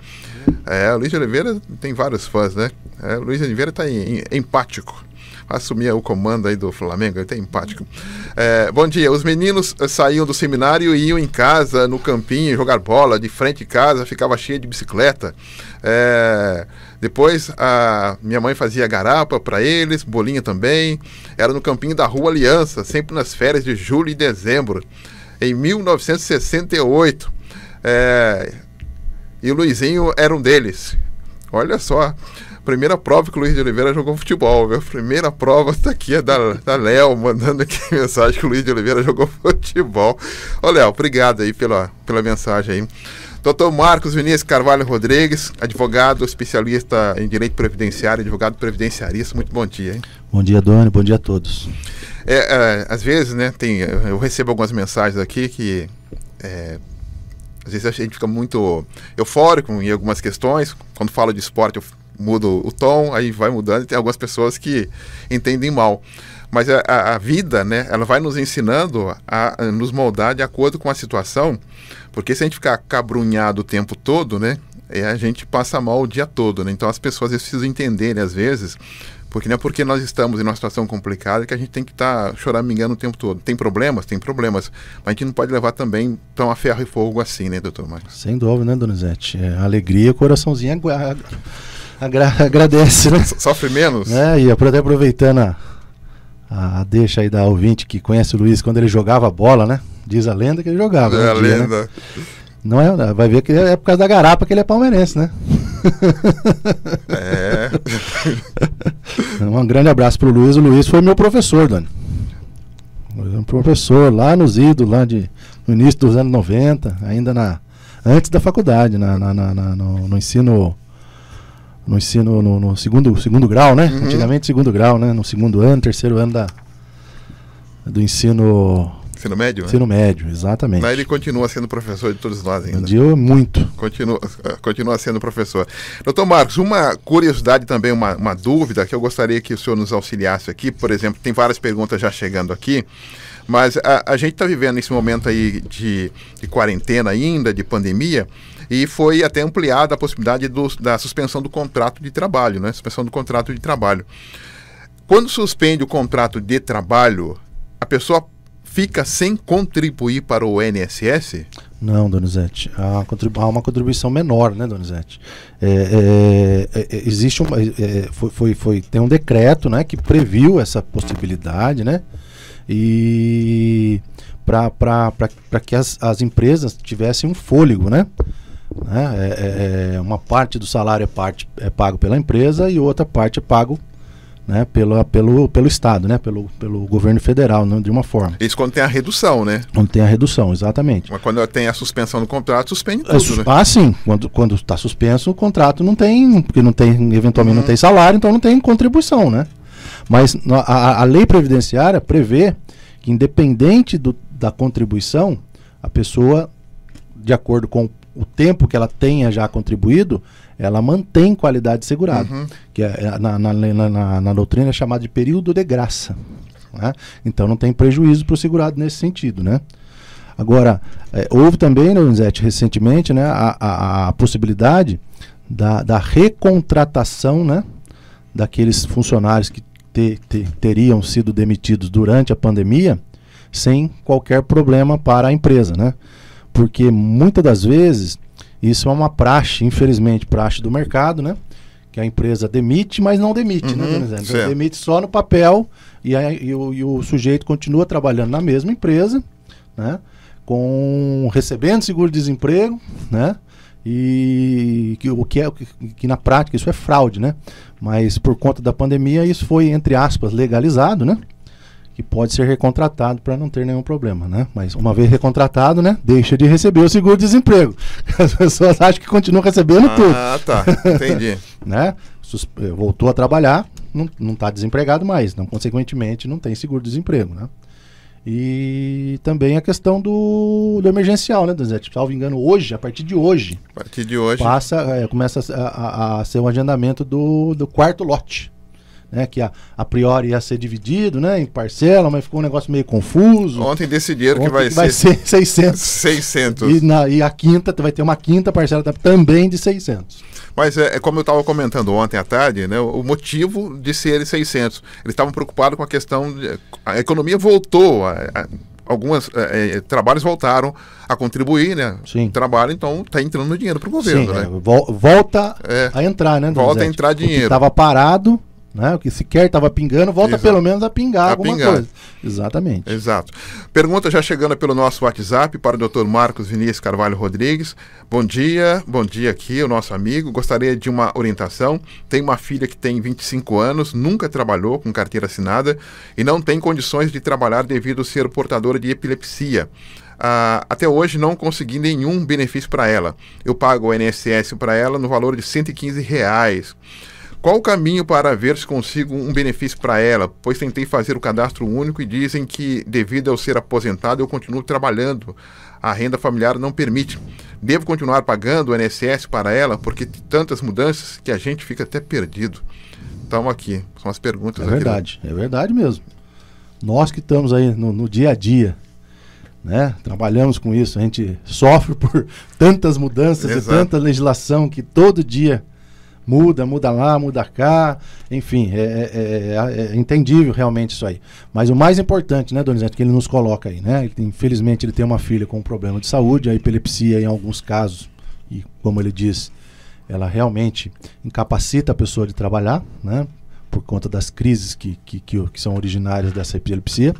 Speaker 1: O Luiz de Oliveira tem vários fãs, né? O Luiz de Oliveira está empático. Assumir o comando aí do Flamengo, ele tá empático. Bom dia, os meninos saíam do seminário e iam em casa, no campinho, jogar bola, de frente de casa, ficava cheia de bicicleta. Depois a minha mãe fazia garapa para eles, bolinha também. Era no campinho da Rua Aliança, sempre nas férias de julho e dezembro, em 1968. E o Luizinho era um deles. Olha só. Primeira prova que o Luiz de Oliveira jogou futebol, viu? Primeira prova está aqui, é da Léo, mandando aqui mensagem que o Luiz de Oliveira jogou futebol. Ô Léo, obrigado aí pela mensagem aí. Dr. Marcos Vinícius Carvalho Rodrigues, advogado especialista em direito previdenciário, advogado previdenciarista, muito bom dia, hein?
Speaker 6: Bom dia, Doni, bom dia a todos.
Speaker 1: Às vezes, né, eu recebo algumas mensagens aqui que às vezes a gente fica muito eufórico em algumas questões. Quando falo de esporte, eu mudo o tom, aí vai mudando, e tem algumas pessoas que entendem mal. Mas a vida, né, ela vai nos ensinando a nos moldar de acordo com a situação, porque se a gente ficar cabrunhado o tempo todo, né, a gente passa mal o dia todo, né? Então as pessoas precisam entender, às vezes, porque não é porque nós estamos em uma situação complicada que a gente tem que estar choramingando o tempo todo. Tem problemas, mas a gente não pode levar também tão a ferro e fogo assim, né, doutor Marcos?
Speaker 6: Sem dúvida, né, Donizete? Alegria, coraçãozinho agradece, né?
Speaker 1: Sofre menos?
Speaker 6: E até aproveitando a deixa aí da ouvinte que conhece o Luiz, quando ele jogava bola, né? Diz a lenda que ele jogava.
Speaker 1: A lenda.
Speaker 6: Né? Não vai ver que é por causa da garapa que ele é palmeirense, né? Um grande abraço pro Luiz. O Luiz foi meu professor, Dani. Um professor lá nos idos, no início dos anos 90, ainda antes da faculdade, no ensino. No segundo grau, né? Uhum. Antigamente segundo grau, né? No segundo ano, terceiro ano do ensino...
Speaker 1: Ensino médio, né?
Speaker 6: Ensino médio, exatamente.
Speaker 1: Mas ele continua sendo professor de todos nós ainda.
Speaker 6: Muito.
Speaker 1: Continua sendo professor. Doutor Marcos, uma curiosidade também, uma dúvida que eu gostaria que o senhor nos auxiliasse aqui. Por exemplo, tem várias perguntas já chegando aqui, mas a gente está vivendo nesse momento aí de quarentena ainda, de pandemia, e foi até ampliada a possibilidade da suspensão do contrato de trabalho, né? Suspensão do contrato de trabalho. Quando suspende o contrato de trabalho, a pessoa fica sem contribuir para o INSS?
Speaker 6: Não, Donizete. Há uma contribuição menor, né, Donizete? Existe tem um decreto, né, que previu essa possibilidade, né? E para que as empresas tivessem um fôlego, né? né? Uma parte do salário é pago pela empresa e outra parte é pago, né, pelo Estado, né, pelo governo federal, né, de uma forma.
Speaker 1: Isso quando tem a redução, né?
Speaker 6: Quando tem a redução, exatamente.
Speaker 1: Mas quando tem a suspensão do contrato, suspende tudo, né?
Speaker 6: Ah, sim. Quando está suspenso, o contrato não tem, porque eventualmente não tem salário, então não tem contribuição, né? Mas a lei previdenciária prevê que, independente da contribuição, a pessoa, de acordo com o tempo que ela tenha já contribuído, ela mantém qualidade segurada, que na doutrina é chamado de período de graça, né? Então não tem prejuízo para o segurado nesse sentido, né? Agora, houve também, Donizete, recentemente, né, a possibilidade da recontratação, né, daqueles funcionários que teriam sido demitidos durante a pandemia sem qualquer problema para a empresa, né? Porque muitas das vezes isso é uma praxe, infelizmente, praxe do mercado, né? Que a empresa demite, mas não demite, né, Donizete? Então, demite só no papel e o sujeito continua trabalhando na mesma empresa, né? Recebendo seguro-desemprego, né? E que na prática isso é fraude, né? Mas por conta da pandemia isso foi, entre aspas, legalizado, né? Que pode ser recontratado para não ter nenhum problema, né? Mas uma vez recontratado, né, deixa de receber o seguro-desemprego. As pessoas acham que continuam recebendo tudo.
Speaker 1: Ah, tá. Entendi.
Speaker 6: Né? Voltou a trabalhar, não está desempregado mais, então, consequentemente, não tem seguro-desemprego, né? E também a questão do emergencial, né, Donizete? Salvo engano, hoje, a partir de hoje, começa a ser um agendamento do quarto lote. Né, que a priori ia ser dividido, né, em parcela, mas ficou um negócio meio confuso.
Speaker 1: Ontem decidiram que vai
Speaker 6: ser 600.
Speaker 1: 600.
Speaker 6: E a quinta, vai ter uma quinta parcela também de 600.
Speaker 1: Mas como eu estava comentando ontem à tarde, né, o motivo de ser 600. Eles estavam preocupados com a questão a economia voltou, alguns trabalhos voltaram a contribuir, né?
Speaker 6: Sim.
Speaker 1: Trabalho, então, está entrando dinheiro para o governo, né?
Speaker 6: Volta a entrar, né?
Speaker 1: Volta a entrar dinheiro.
Speaker 6: Estava parado, né? O que sequer estava pingando, volta pelo menos a pingar alguma coisa. Exatamente.
Speaker 1: Exato. Pergunta já chegando pelo nosso WhatsApp para o Dr. Marcos Vinícius Carvalho Rodrigues. Bom dia aqui, o nosso amigo. Gostaria de uma orientação. Tem uma filha que tem 25 anos, nunca trabalhou com carteira assinada e não tem condições de trabalhar devido a ser portadora de epilepsia. Até hoje não consegui nenhum benefício para ela. Eu pago o INSS para ela no valor de R$115. Qual o caminho para ver se consigo um benefício para ela? Pois tentei fazer o cadastro único e dizem que, devido ao ser aposentado, eu continuo trabalhando. A renda familiar não permite. Devo continuar pagando o INSS para ela? Porque tem tantas mudanças que a gente fica até perdido. Então aqui, são as perguntas.
Speaker 6: É verdade, é verdade mesmo. Nós que estamos aí no dia a dia, né? Trabalhamos com isso, a gente sofre por tantas mudanças. Exato. E tanta legislação que todo dia muda lá, muda cá, enfim, é entendível realmente isso aí. Mas o mais importante, né, Donizete, que ele nos coloca aí, né? Infelizmente ele tem uma filha com um problema de saúde, a epilepsia em alguns casos, e como ele diz, ela realmente incapacita a pessoa de trabalhar, né? Por conta das crises que são originárias dessa epilepsia.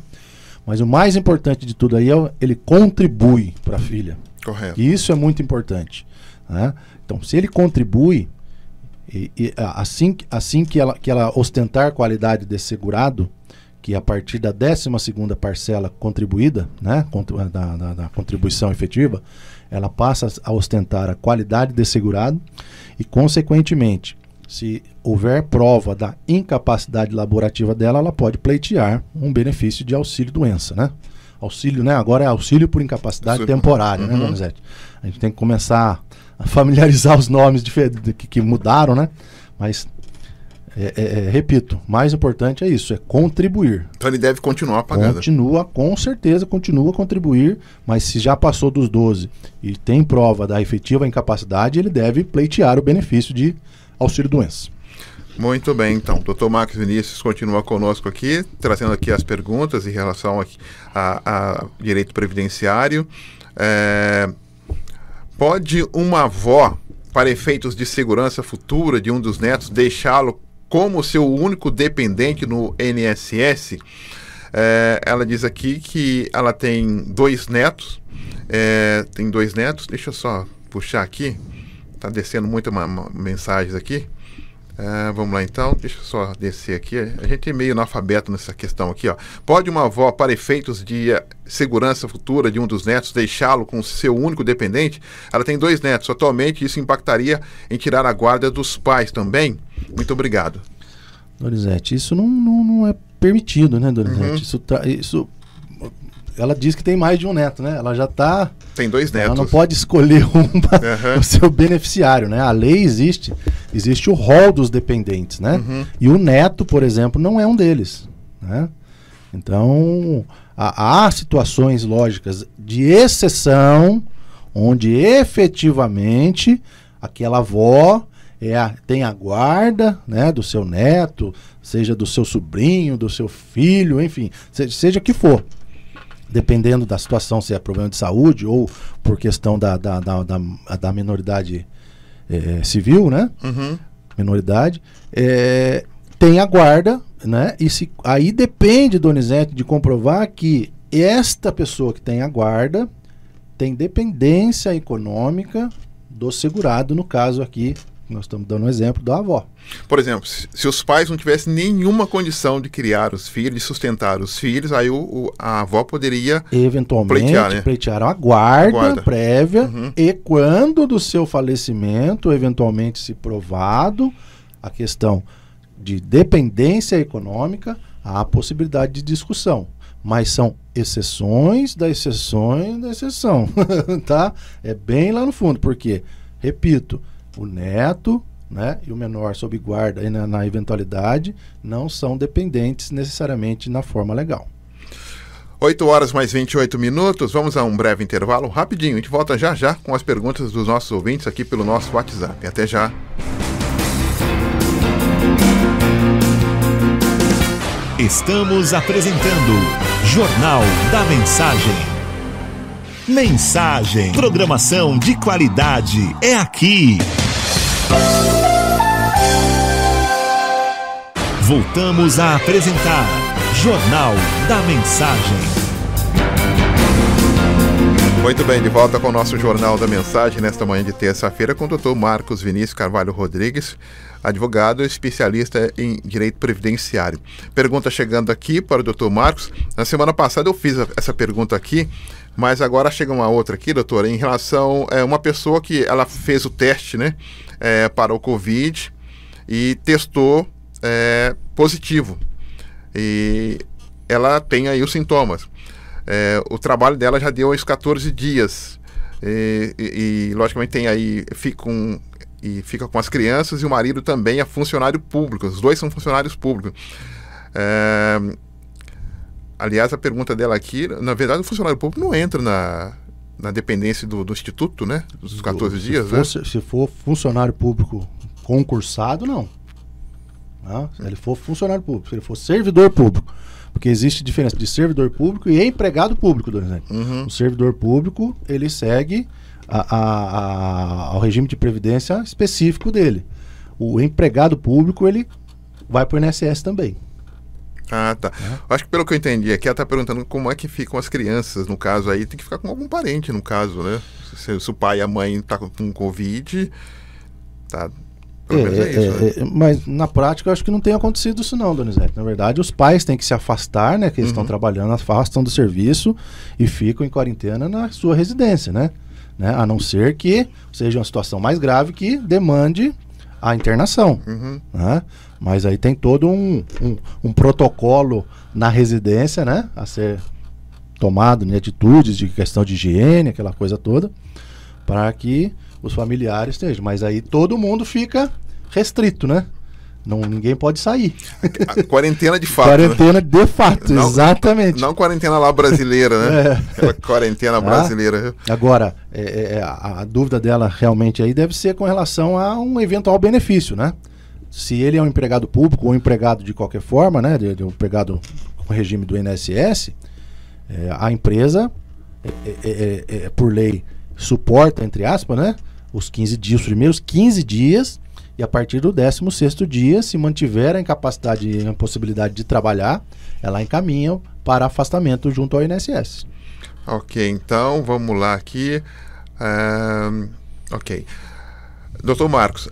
Speaker 6: Mas o mais importante de tudo aí é ele contribui para a filha.
Speaker 1: Correto.
Speaker 6: E isso é muito importante, né? Então, se ele contribui, assim que ela ostentar qualidade de segurado, que a partir da 12ª parcela contribuída, né, da contribuição efetiva, ela passa a ostentar a qualidade de segurado e, consequentemente, se houver prova da incapacidade laborativa dela, ela pode pleitear um benefício de auxílio-doença, né? Auxílio, né? Agora é auxílio por incapacidade temporária, né, Donizete? A gente tem que começar a familiarizar os nomes que mudaram, né? Mas, repito, mais importante é isso, é contribuir.
Speaker 1: Então ele deve continuar pagando.
Speaker 6: Com certeza, continua a contribuir, mas se já passou dos 12 e tem prova da efetiva incapacidade, ele deve pleitear o benefício de auxílio-doença.
Speaker 1: Muito bem, então. Dr. Marcos Vinícius continua conosco aqui, trazendo aqui as perguntas em relação a direito previdenciário. Pode uma avó, para efeitos de segurança futura de um dos netos, deixá-lo como seu único dependente no INSS? Ela diz aqui que ela tem 2 netos. Deixa eu só puxar aqui. Tá descendo muitas mensagens aqui. Vamos lá então, deixa eu só descer aqui. A gente é meio analfabeto nessa questão aqui, ó. Pode uma avó, para efeitos de segurança futura de um dos netos, deixá-lo com seu único dependente? Ela tem 2 netos atualmente, isso impactaria em tirar a guarda dos pais também? Muito obrigado.
Speaker 6: Donizete, isso não é permitido, né, Donizete? Isso ela diz que tem mais de um neto, né? Ela já está...
Speaker 1: Tem 2 netos.
Speaker 6: Ela não pode escolher o seu beneficiário, né? A lei existe o rol dos dependentes, né? E o neto, por exemplo, não é um deles, né? Então, há situações lógicas de exceção onde efetivamente aquela avó tem a guarda, né, do seu neto, seja do seu sobrinho, do seu filho, enfim, seja que for. Dependendo da situação, se é problema de saúde ou por questão da minoridade civil, né? Minoridade, tem a guarda, né? E aí depende, Donizete, de comprovar que esta pessoa que tem a guarda tem dependência econômica do segurado, no caso aqui, nós estamos dando um exemplo da avó.
Speaker 1: Por exemplo, se os pais não tivessem nenhuma condição de criar os filhos, de sustentar os filhos, aí a avó poderia
Speaker 6: eventualmente pleitear a guarda prévia e quando do seu falecimento, eventualmente se provado a questão de dependência econômica, há a possibilidade de discussão. Mas são exceções da exceção da exceção, tá? É bem lá no fundo, porque, repito, o neto, né, e o menor sob guarda e na eventualidade não são dependentes necessariamente na forma legal.
Speaker 1: 8h mais 28 minutos, vamos a um breve intervalo, rapidinho, a gente volta já com as perguntas dos nossos ouvintes aqui pelo nosso WhatsApp. Até já.
Speaker 4: Estamos apresentando Jornal da Mensagem. Mensagem, programação de qualidade é aqui. Voltamos a apresentar Jornal da Mensagem.
Speaker 1: Muito bem, de volta com o nosso Jornal da Mensagem nesta manhã de terça-feira com o Dr. Marcos Vinícius Carvalho Rodrigues, advogado especialista em direito previdenciário. Pergunta chegando aqui para o Dr. Marcos. Na semana passada eu fiz essa pergunta aqui, mas agora chega uma outra aqui, doutor, em relação a uma pessoa que ela fez o teste, né, para o Covid e testou positivo. E ela tem aí os sintomas. O trabalho dela já deu uns 14 dias. E logicamente tem aí, fica com as crianças e o marido também é funcionário público. Os dois são funcionários públicos. Aliás, a pergunta dela aqui, na verdade, o funcionário público não entra na dependência do instituto, né? Dos 14 dias, né?
Speaker 6: Se for funcionário público concursado, não. Se ele for funcionário público, se ele for servidor público, porque existe diferença de servidor público e empregado público, O servidor público, ele segue ao regime de previdência específico dele. O empregado público, ele vai para o INSS também.
Speaker 1: Ah, tá. Acho que pelo que eu entendi aqui, ela está perguntando como é que ficam as crianças, no caso aí, tem que ficar com algum parente, no caso, né? Se o pai e a mãe estão com Covid, tá...
Speaker 6: Mas na prática eu acho que não tem acontecido isso não, Donizete. Na verdade, os pais têm que se afastar, né? Que eles estão trabalhando, afastam do serviço e ficam em quarentena na sua residência, né? A não ser que seja uma situação mais grave que demande a internação. Né? Mas aí tem todo um protocolo na residência, né? A ser tomado, né? Atitudes de questão de higiene, aquela coisa toda, para que os familiares estejam. Mas aí todo mundo fica restrito, né? Ninguém pode sair.
Speaker 1: A quarentena de fato.
Speaker 6: Quarentena, né? De fato, não, exatamente.
Speaker 1: Não quarentena lá brasileira, né? Aquela quarentena brasileira.
Speaker 6: Agora, a dúvida dela realmente aí deve ser com relação a um eventual benefício, né? Se ele é um empregado público ou um empregado de qualquer forma, né? De um empregado com regime do INSS, a empresa, por lei, suporta, entre aspas, né? Os 15 dias, os primeiros 15 dias, e a partir do 16º dia, se mantiver a incapacidade e a impossibilidade de trabalhar, ela encaminha para afastamento junto ao INSS.
Speaker 1: Ok, então vamos lá aqui. Ok. Doutor Marcos,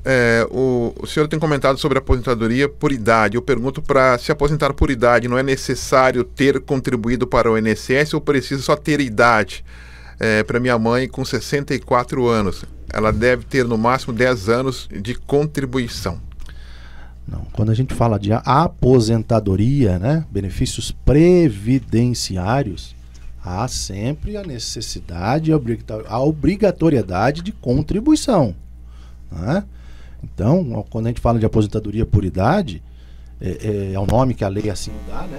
Speaker 1: o senhor tem comentado sobre a aposentadoria por idade. Eu pergunto, para se aposentar por idade, não é necessário ter contribuído para o INSS ou precisa só ter idade? Para minha mãe, com 64 anos, ela deve ter no máximo 10 anos de contribuição.
Speaker 6: Não, quando a gente fala de aposentadoria, né, benefícios previdenciários, há sempre a necessidade e a obrigatoriedade de contribuição. Né? Então, quando a gente fala de aposentadoria por idade, é o nome que a lei assim dá, né?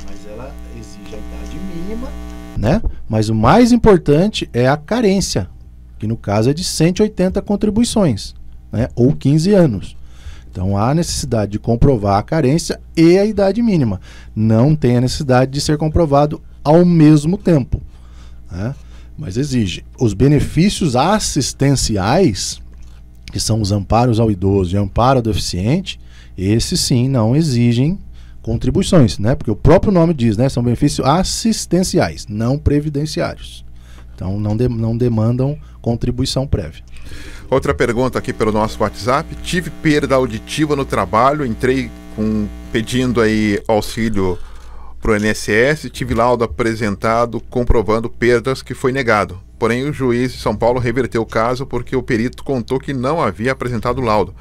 Speaker 6: Mas ela exige a idade mínima, né? Mas o mais importante é a carência, que no caso é de 180 contribuições, né? Ou 15 anos. Então há necessidade de comprovar a carência e a idade mínima. Não tem a necessidade de ser comprovado ao mesmo tempo, né? Mas exige. Os benefícios assistenciais, que são os amparos ao idoso e amparo ao deficiente, esses sim não exigem contribuições, né? Porque o próprio nome diz, né? São benefícios assistenciais, não previdenciários. Então não demandam contribuição prévia.
Speaker 1: Outra pergunta aqui pelo nosso WhatsApp. Tive perda auditiva no trabalho, entrei pedindo aí auxílio para o INSS, tive laudo apresentado comprovando perdas que foi negado. Porém, o juiz de São Paulo reverteu o caso porque o perito contou que não havia apresentado laudo.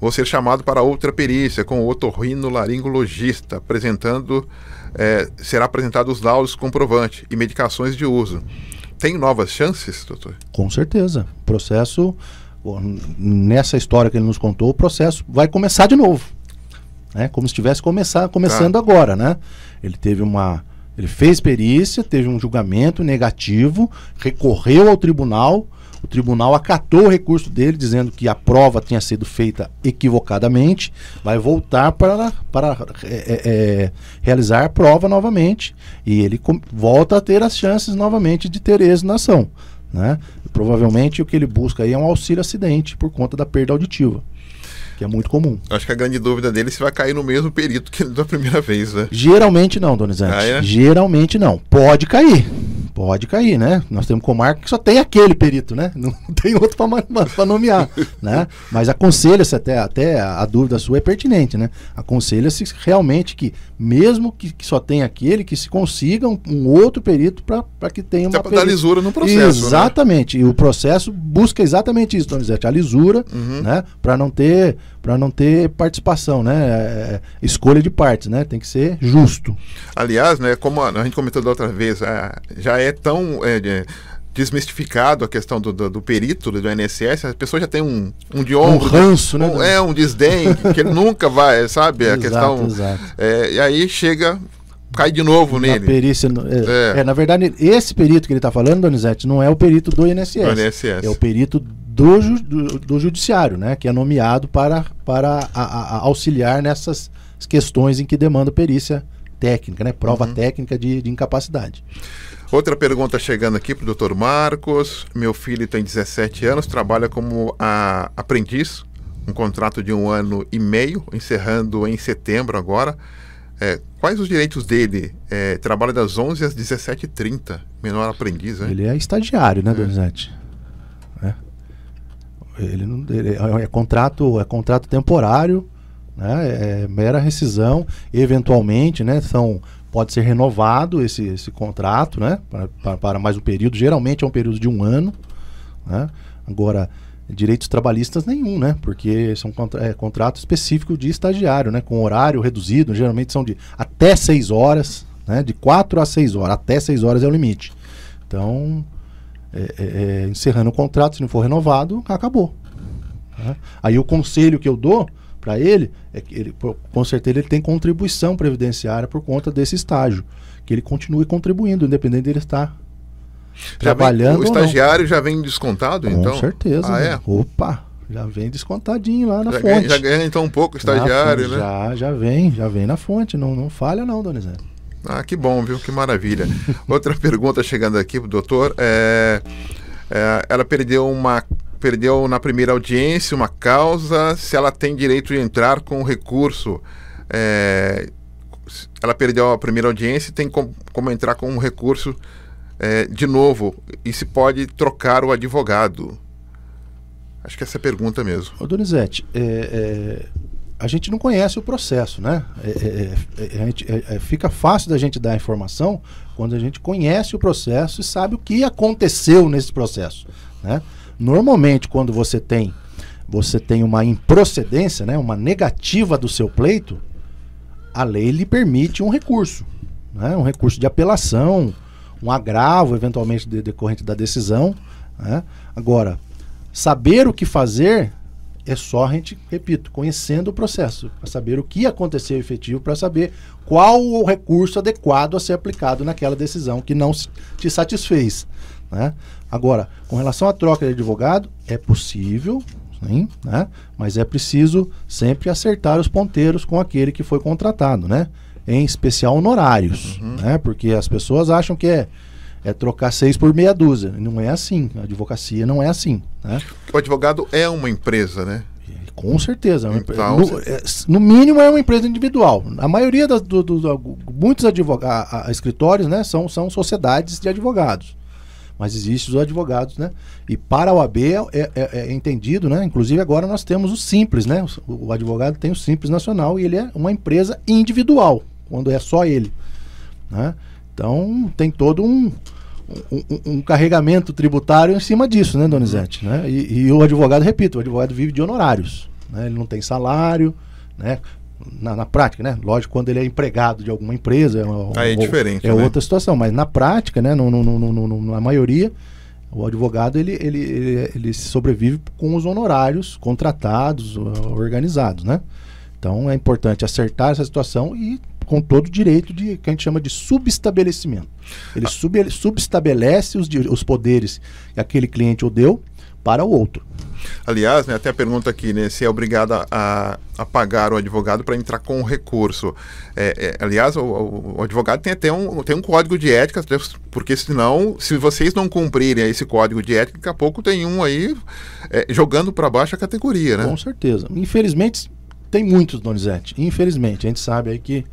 Speaker 1: Vou ser chamado para outra perícia com o otorrinolaringologista, será apresentado os laudos comprovantes e medicações de uso. Tem novas chances, doutor?
Speaker 6: Com certeza. O processo, nessa história que ele nos contou, o processo vai começar de novo, né? Como se estivesse começando agora, né? Ele fez perícia, teve um julgamento negativo, recorreu ao tribunal, o tribunal acatou o recurso dele, dizendo que a prova tinha sido feita equivocadamente, vai voltar para realizar a prova novamente, e ele volta a ter as chances novamente de ter êxito na ação, né? Provavelmente o que ele busca aí é um auxílio acidente por conta da perda auditiva, que é muito comum.
Speaker 1: Acho que a grande dúvida dele é se vai cair no mesmo perito que da primeira vez, né?
Speaker 6: Geralmente não, Donizete. Geralmente não. Pode cair, né? Nós temos comarca que só tem aquele perito, né? Não tem outro para nomear, né? Mas aconselha-se até a dúvida sua é pertinente, né? Aconselha-se realmente que, mesmo que só tenha aquele, que se consiga um outro perito para que tenha uma
Speaker 1: dar lisura no processo.
Speaker 6: Exatamente. Né? E o processo busca exatamente isso, Donizete, a lisura, né? Para não ter participação, né? Escolha de partes, né? Tem que ser justo.
Speaker 1: Aliás, né? Como a gente comentou da outra vez, já é tão desmistificado a questão do perito do INSS, a pessoa já tem um de ombro,
Speaker 6: um ranço, né?
Speaker 1: Um desdém, que ele nunca vai, sabe?
Speaker 6: Exato,
Speaker 1: a questão.
Speaker 6: Exato.
Speaker 1: E aí cai de novo nele.
Speaker 6: A perícia, na verdade, esse perito que ele está falando, Donizete, não é o perito do INSS. É o perito do judiciário, né? Que é nomeado para auxiliar nessas questões em que demanda perícia técnica, né? Prova técnica de incapacidade.
Speaker 1: Outra pergunta chegando aqui para o Dr. Marcos. Meu filho tem 17 anos, trabalha como aprendiz, um contrato de 1 ano e meio, encerrando em setembro agora. Quais os direitos dele? Trabalha das 11 às 17h30, menor aprendiz, né?
Speaker 6: Ele é estagiário, né, Donizete? É contrato temporário, né? É mera rescisão, eventualmente, né? Pode ser renovado esse contrato, né? Para mais um período, geralmente é um período de 1 ano, né? Agora, direitos trabalhistas nenhum, né? Porque são contrato específico de estagiário, né? Com horário reduzido, geralmente são de até 6 horas, né? De 4 a 6 horas, até 6 horas é o limite. Então, encerrando o contrato, se não for renovado, acabou, né? Aí o conselho que eu dou para ele é que com certeza ele tem contribuição previdenciária por conta desse estágio, que ele continue contribuindo, independente dele estar trabalhando.
Speaker 1: O estagiário já vem descontado, então?
Speaker 6: Com certeza. Opa, já vem descontadinho lá na fonte.
Speaker 1: Já ganha então um pouco o estagiário, né?
Speaker 6: Já vem na fonte, não falha não, Donizete.
Speaker 1: Que bom, viu? Que maravilha. Outra pergunta chegando aqui pro doutor. Ela perdeu na primeira audiência uma causa, se ela tem direito de entrar com recurso. Ela perdeu a primeira audiência e tem como entrar com um recurso de novo, e se pode trocar o advogado. Acho que essa é a pergunta mesmo.
Speaker 6: Ô, Donizete, a gente não conhece o processo, né? Fica fácil da gente dar a informação quando a gente conhece o processo e sabe o que aconteceu nesse processo, né? Normalmente, quando você tem uma improcedência, né, uma negativa do seu pleito, a lei lhe permite um recurso, né, um recurso de apelação, um agravo, eventualmente decorrente da decisão, né? Agora, saber o que fazer é só a gente, repito, conhecendo o processo, para saber o que aconteceu efetivo, para saber qual o recurso adequado a ser aplicado naquela decisão que não te satisfez, né? Agora, com relação à troca de advogado, é possível, sim, né? Mas é preciso sempre acertar os ponteiros com aquele que foi contratado, né? Em especial honorários, né? Porque as pessoas acham que é trocar 6 por meia dúzia. Não é assim. A advocacia não é assim, né? O
Speaker 1: advogado é uma empresa, né?
Speaker 6: Com certeza. Então, no mínimo é uma empresa individual. A maioria muitos escritórios, né, são sociedades de advogados. Mas existem os advogados, né? E para a OAB é entendido, né? Inclusive agora nós temos o Simples, né? O advogado tem o Simples Nacional e ele é uma empresa individual, quando é só ele, né? Então tem todo um carregamento tributário em cima disso, né, Donizete? Né? E o advogado, repito, o advogado vive de honorários, né? Ele não tem salário, né? Na prática, né? Lógico, quando ele é empregado de alguma empresa
Speaker 1: é diferente,
Speaker 6: né? Outra situação, mas na prática, né? Na maioria, o advogado ele sobrevive com os honorários contratados, organizados, né? Então é importante acertar essa situação e com todo o direito que a gente chama de subestabelecimento. Ele subestabelece os poderes que aquele cliente o deu para o outro.
Speaker 1: Aliás, né, até a pergunta aqui, né, se é obrigado a pagar o advogado para entrar com o recurso. Aliás, o advogado tem até um código de ética, porque senão, se vocês não cumprirem esse código de ética, daqui a pouco tem um aí jogando para baixo a categoria, né?
Speaker 6: Com certeza. Infelizmente, tem muitos, Donizete. Infelizmente, a gente sabe aí que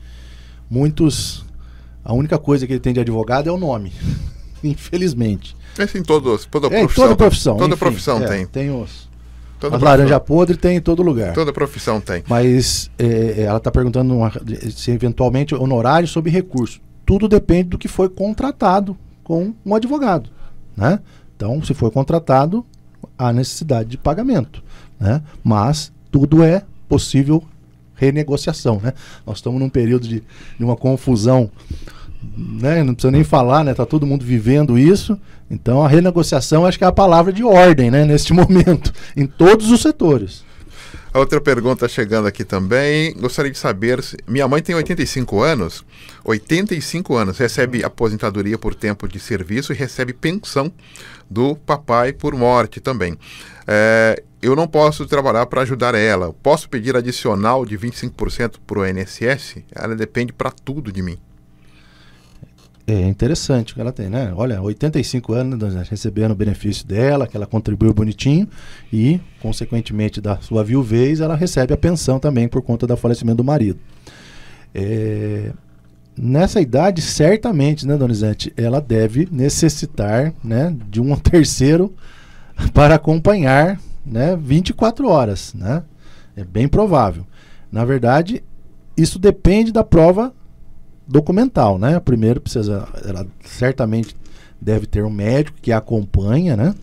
Speaker 6: muitos, a única coisa que ele tem de advogado é o nome. Infelizmente.
Speaker 1: Esse em toda profissão.
Speaker 6: Toda profissão.
Speaker 1: Toda
Speaker 6: enfim,
Speaker 1: profissão tem.
Speaker 6: Tem as laranjas podres, tem em todo lugar.
Speaker 1: Toda profissão tem.
Speaker 6: Mas ela está perguntando se eventualmente honorário sob recurso. Tudo depende do que foi contratado com um advogado, né? Então, se foi contratado, há necessidade de pagamento, né? Mas tudo é possível renegociação, né? Nós estamos num período de uma confusão, né? Não precisa nem falar, né? Tá todo mundo vivendo isso. Então a renegociação acho que é a palavra de ordem, né? Neste momento, em todos os setores.
Speaker 1: A outra pergunta chegando aqui também, gostaria de saber se... Minha mãe tem 85 anos, recebe aposentadoria por tempo de serviço e recebe pensão do papai por morte também. Eu não posso trabalhar para ajudar ela. Posso pedir adicional de 25% para o INSS? Ela depende para tudo de mim.
Speaker 6: É interessante o que ela tem, né? Olha, 85 anos recebendo o benefício dela, que ela contribuiu bonitinho e, consequentemente, da sua viuvez, ela recebe a pensão também por conta do falecimento do marido. Nessa idade, certamente, né, Donizete, ela deve necessitar, né, de um terceiro para acompanhar, né, 24 horas, né? É bem provável. Na verdade, isso depende da prova documental, né? Primeiro ela certamente deve ter um médico que a acompanha, né?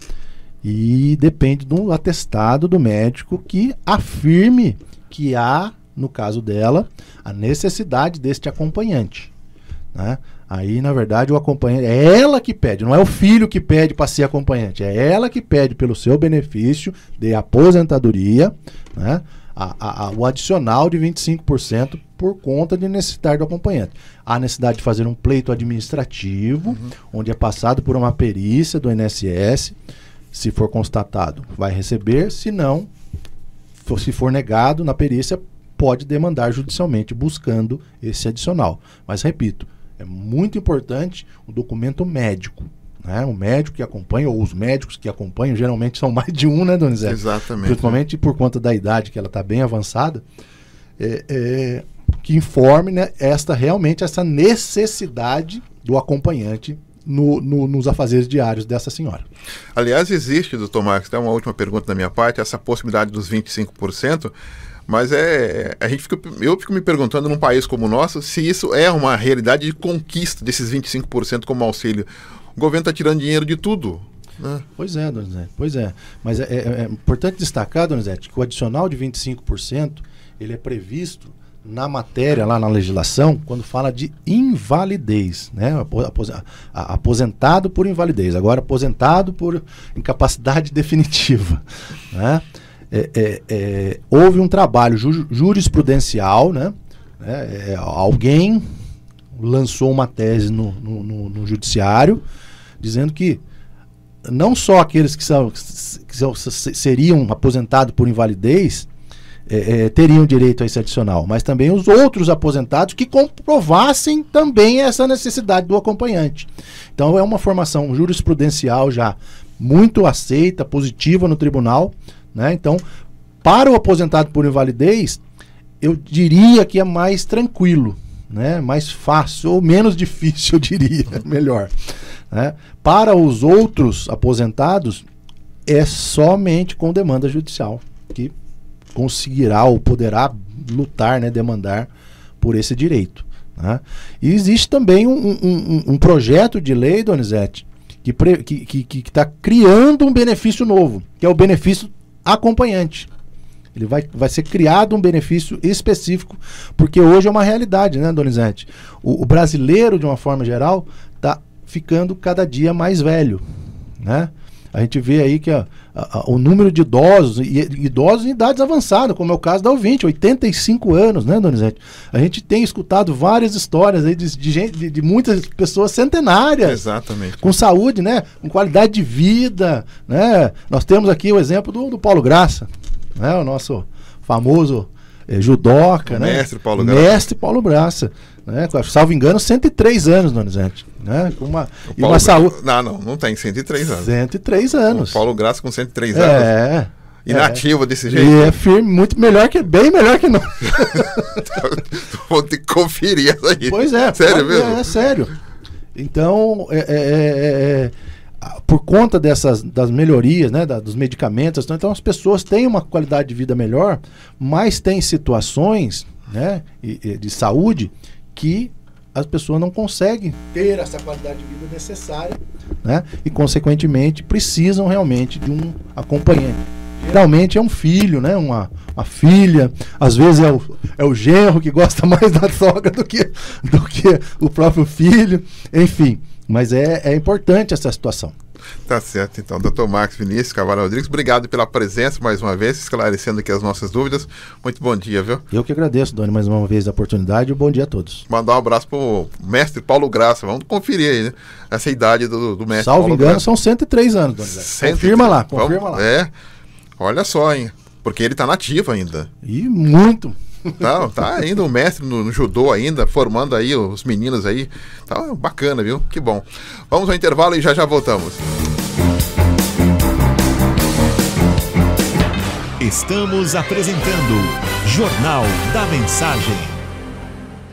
Speaker 6: E depende do atestado do médico que afirme que há, no caso dela, a necessidade deste acompanhante, né? Aí, na verdade, o acompanhante é ela que pede, não é o filho que pede para ser acompanhante, é ela que pede pelo seu benefício de aposentadoria, né? O adicional de 25% por conta de necessitar do acompanhante. Há necessidade de fazer um pleito administrativo, onde é passado por uma perícia do INSS. Se for constatado, vai receber. Se não, se for negado na perícia, pode demandar judicialmente buscando esse adicional. Mas, repito, é muito importante o documento médico, né? O médico que acompanha, ou os médicos que acompanham, geralmente são mais de um, né, Donizete?
Speaker 1: Exatamente.
Speaker 6: Principalmente por conta da idade, que ela está bem avançada, que informe, né, realmente essa necessidade do acompanhante nos afazeres diários dessa senhora.
Speaker 1: Aliás, existe, doutor Marcos, até uma última pergunta da minha parte, essa possibilidade dos 25%, mas eu fico me perguntando num país como o nosso, se isso é uma realidade de conquista desses 25% como auxílio. O governo está tirando dinheiro de tudo. Né?
Speaker 6: Pois é, Donizete, pois é. Mas é importante destacar, Donizete, que o adicional de 25%, ele é previsto na matéria, lá na legislação, quando fala de invalidez, né? Aposentado por invalidez, agora aposentado por incapacidade definitiva, né? Houve um trabalho jurisprudencial, né? Alguém lançou uma tese no judiciário dizendo que não só aqueles que seriam aposentados por invalidez teriam direito a esse adicional, mas também os outros aposentados que comprovassem também essa necessidade do acompanhante. Então é uma formação jurisprudencial já muito aceita, positiva no tribunal, né? Então, para o aposentado por invalidez, eu diria que é mais tranquilo, né? Mais fácil, ou menos difícil, eu diria, melhor. Né? Para os outros aposentados, é somente com demanda judicial que conseguirá ou poderá lutar, né, demandar por esse direito. Né? E existe também um projeto de lei, Donizete, que está criando um benefício novo, que é o benefício acompanhante. Ele vai ser criado um benefício específico, porque hoje é uma realidade, né, Donizete? O brasileiro, de uma forma geral, está ficando cada dia mais velho, né? A gente vê aí que o número de idosos, e idosos em idades avançadas, como é o caso da ouvinte, 85 anos, né, Donizete? A gente tem escutado várias histórias aí de muitas pessoas centenárias.
Speaker 1: Exatamente.
Speaker 6: Com saúde, né? Com qualidade de vida, né? Nós temos aqui o exemplo do Paulo Graça, né? O nosso famoso judoca, né?
Speaker 1: Mestre Paulo Graça.
Speaker 6: Mestre Paulo Graça. Né? Salvo engano, 103 anos, Donizete. Né?
Speaker 1: Uma saúde. Não tem 103 anos.
Speaker 6: 103 anos.
Speaker 1: O Paulo Graça com 103 anos. Inativo desse jeito.
Speaker 6: E é firme, muito melhor bem melhor que nós.
Speaker 1: Vou ter que conferir essa aí.
Speaker 6: Pois é.
Speaker 1: Sério mesmo?
Speaker 6: É sério. Então, por conta das melhorias, né, dos medicamentos, então as pessoas têm uma qualidade de vida melhor, mas tem situações, né, de saúde que as pessoas não conseguem ter essa qualidade de vida necessária, né, e consequentemente precisam realmente de um acompanhante. Geralmente é um filho, né, uma filha, às vezes é o genro que gosta mais da sogra do que o próprio filho, enfim. Mas é importante essa situação.
Speaker 1: Tá certo, então. Dr. Marcos Vinícius Carvalho Rodrigues, obrigado pela presença mais uma vez, esclarecendo aqui as nossas dúvidas. Muito bom dia, viu?
Speaker 6: Eu que agradeço, Doni, mais uma vez a oportunidade e bom dia a todos.
Speaker 1: Mandar um abraço pro mestre Paulo Graça. Vamos conferir aí, né? Essa idade do mestre
Speaker 6: Salvo
Speaker 1: Paulo
Speaker 6: engano,
Speaker 1: Graça.
Speaker 6: são 103 anos, Doni. Confirma lá.
Speaker 1: Olha só, hein? Porque ele tá nativo ainda.
Speaker 6: E muito.
Speaker 1: Tá ainda um mestre no judô ainda, formando aí os meninos aí. Tá bacana, viu? Que bom. Vamos ao intervalo e já voltamos.
Speaker 4: Estamos apresentando Jornal da Mensagem.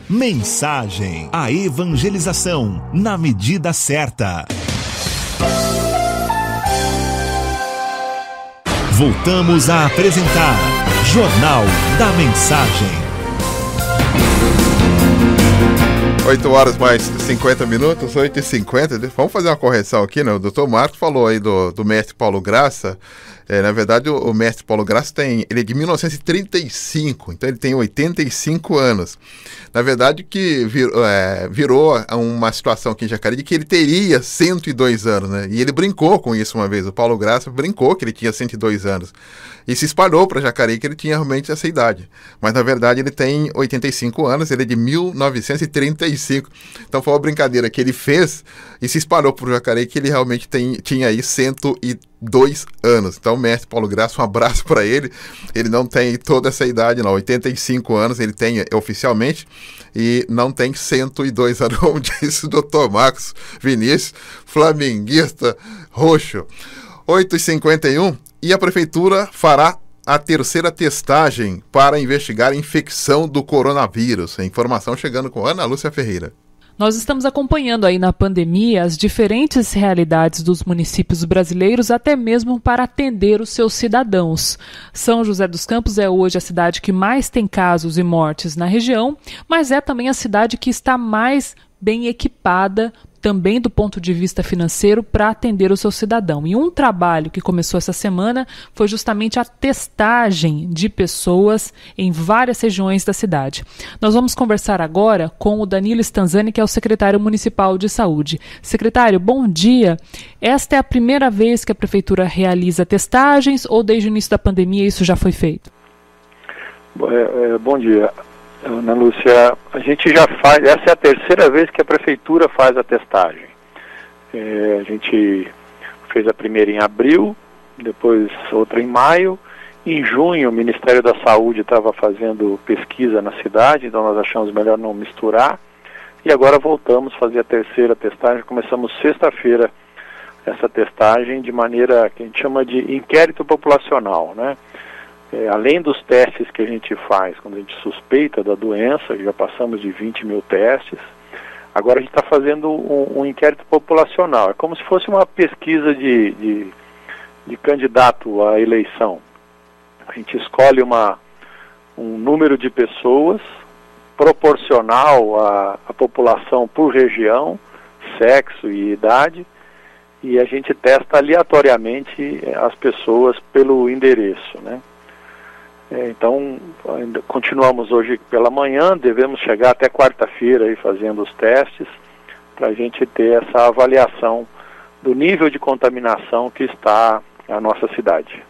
Speaker 4: Mensagem, a evangelização na medida certa. Voltamos a apresentar Jornal da Mensagem.
Speaker 1: 8 horas mais 50 minutos, 8h50. Vamos fazer uma correção aqui, né? O doutor Marcos falou aí do mestre Paulo Graça. Na verdade, o mestre Paulo Graça ele é de 1935, então ele tem 85 anos. Na verdade, que virou uma situação aqui em Jacareí de que ele teria 102 anos, né? E ele brincou com isso uma vez. O Paulo Graça brincou que ele tinha 102 anos. E se espalhou para Jacareí que ele tinha realmente essa idade. Mas, na verdade, ele tem 85 anos, ele é de 1935. Então, foi uma brincadeira que ele fez e se espalhou para o Jacareí que ele realmente tinha aí 102 anos. Então, o mestre Paulo Graça, um abraço para ele. Ele não tem toda essa idade, não. 85 anos ele tem oficialmente e não tem 102 anos, como disse o doutor Marcos Vinícius, flamenguista roxo. 8h51. E a prefeitura fará a terceira testagem para investigar a infecção do coronavírus. A informação chegando com Ana Lúcia Ferreira.
Speaker 2: Nós estamos acompanhando aí na pandemia as diferentes realidades dos municípios brasileiros, até mesmo para atender os seus cidadãos. São José dos Campos é hoje a cidade que mais tem casos e mortes na região, mas é também a cidade que está mais bem equipada, também do ponto de vista financeiro, para atender o seu cidadão. E um trabalho que começou essa semana foi justamente a testagem de pessoas em várias regiões da cidade. Nós vamos conversar agora com o Danilo Stanzani, que é o secretário municipal de saúde. Secretário, bom dia. Esta é a primeira vez que a prefeitura realiza testagens ou desde o início da pandemia isso já foi feito?
Speaker 7: Bom dia. Ana Lúcia, a gente já faz, essa é a terceira vez que a prefeitura faz a testagem. A gente fez a primeira em abril, depois outra em maio. Em junho o Ministério da Saúde estava fazendo pesquisa na cidade, então nós achamos melhor não misturar. E agora voltamos a fazer a terceira testagem, começamos sexta-feira essa testagem de maneira que a gente chama de inquérito populacional, né? Além dos testes que a gente faz quando a gente suspeita da doença, já passamos de 20 mil testes, agora a gente está fazendo um inquérito populacional. É como se fosse uma pesquisa de candidato à eleição. A gente escolhe um número de pessoas proporcional à população por região, sexo e idade, e a gente testa aleatoriamente as pessoas pelo endereço, né? Então, ainda continuamos hoje pela manhã, devemos chegar até quarta-feira aí fazendo os testes, para a gente ter essa avaliação do nível de contaminação que está a nossa cidade.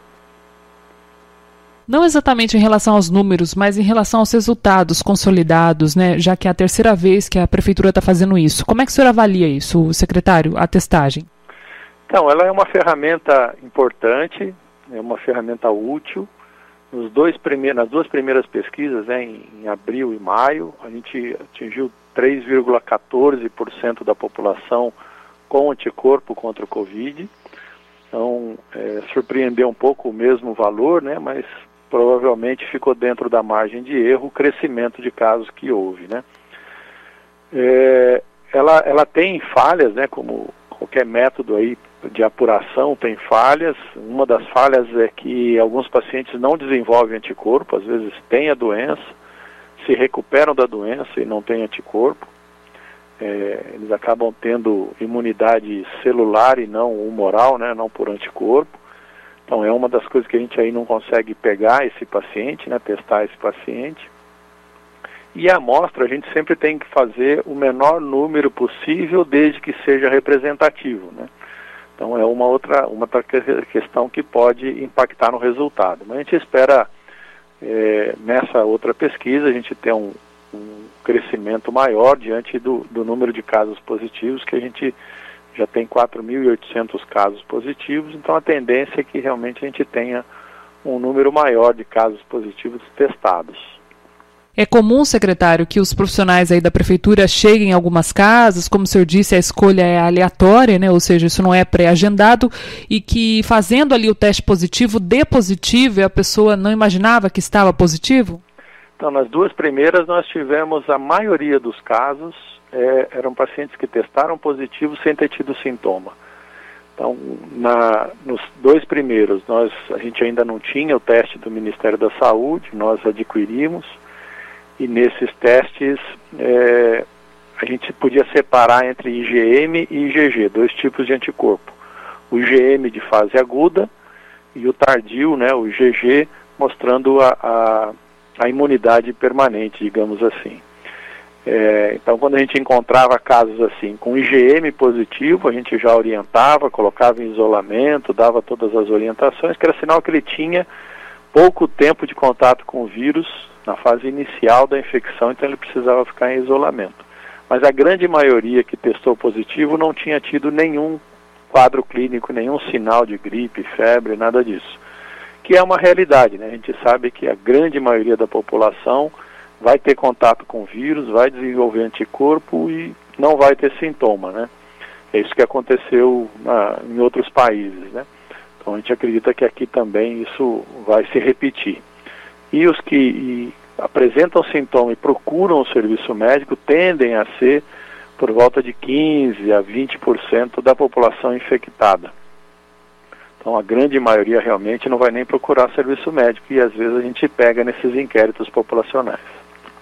Speaker 2: Não exatamente em relação aos números, mas em relação aos resultados consolidados, né? Já que é a terceira vez que a prefeitura está fazendo isso. Como é que o senhor avalia isso, secretário, a testagem?
Speaker 7: Então, ela é uma ferramenta importante, é uma ferramenta útil. Nas duas primeiras pesquisas, né, em abril e maio, a gente atingiu 3,14% da população com anticorpo contra o Covid. Então, surpreendeu um pouco o mesmo valor, né, mas provavelmente ficou dentro da margem de erro o crescimento de casos que houve, né. Ela tem falhas, né, como qualquer método aí de apuração tem falhas. Uma das falhas é que alguns pacientes não desenvolvem anticorpo, às vezes têm a doença, se recuperam da doença e não têm anticorpo. Eles acabam tendo imunidade celular e não humoral, né, não por anticorpo. Então é uma das coisas que a gente aí não consegue pegar esse paciente, né, testar esse paciente. E a amostra a gente sempre tem que fazer o menor número possível, desde que seja representativo, né? Então é uma outra questão que pode impactar no resultado. Mas a gente espera, nessa outra pesquisa, a gente ter um crescimento maior diante do número de casos positivos, que a gente já tem 4.800 casos positivos. Então a tendência é que realmente a gente tenha um número maior de casos positivos testados.
Speaker 2: É comum, secretário, que os profissionais aí da prefeitura cheguem em algumas casas, como o senhor disse, a escolha é aleatória, né? Ou seja, isso não é pré-agendado, e que fazendo ali o teste positivo, dê positivo, e a pessoa não imaginava que estava positivo?
Speaker 7: Então, nas duas primeiras nós tivemos, a maioria dos casos, eram pacientes que testaram positivo sem ter tido sintoma. Então, nos dois primeiros, a gente ainda não tinha o teste do Ministério da Saúde, nós adquirimos. E nesses testes a gente podia separar entre IgM e IgG, dois tipos de anticorpo. O IgM de fase aguda e o tardio, né, o IgG, mostrando a imunidade permanente, digamos assim. Então, quando a gente encontrava casos assim, com IgM positivo, a gente já orientava, colocava em isolamento, dava todas as orientações, que era sinal que ele tinha pouco tempo de contato com o vírus na fase inicial da infecção, então ele precisava ficar em isolamento. Mas a grande maioria que testou positivo não tinha tido nenhum quadro clínico, nenhum sinal de gripe, febre, nada disso. Que é uma realidade, né? A gente sabe que a grande maioria da população vai ter contato com o vírus, vai desenvolver anticorpo e não vai ter sintoma, né? É isso que aconteceu em outros países, né? Então a gente acredita que aqui também isso vai se repetir. E os que apresentam sintoma e procuram o serviço médico tendem a ser por volta de 15% a 20% da população infectada. Então a grande maioria realmente não vai nem procurar serviço médico e às vezes a gente pega nesses inquéritos populacionais.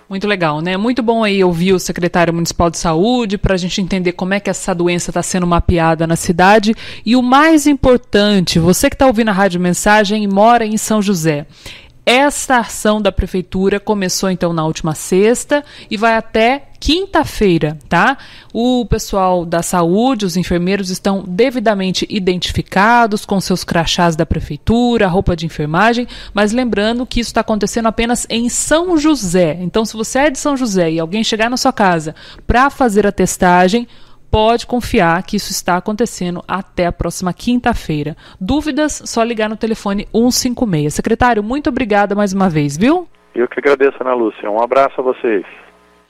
Speaker 2: Muito legal, né? Muito bom aí ouvir o secretário municipal de saúde para a gente entender como é que essa doença está sendo mapeada na cidade. E o mais importante, você que está ouvindo a Rádio Mensagem e mora em São José, esta ação da prefeitura começou então na última sexta e vai até quinta-feira, tá? O pessoal da saúde, os enfermeiros estão devidamente identificados com seus crachás da prefeitura, roupa de enfermagem, mas lembrando que isso está acontecendo apenas em São José. Então, se você é de São José e alguém chegar na sua casa para fazer a testagem, pode confiar que isso está acontecendo até a próxima quinta-feira. Dúvidas, só ligar no telefone 156. Secretário, muito obrigada mais uma vez, viu?
Speaker 7: Eu que agradeço, Ana Lúcia. Um abraço a vocês.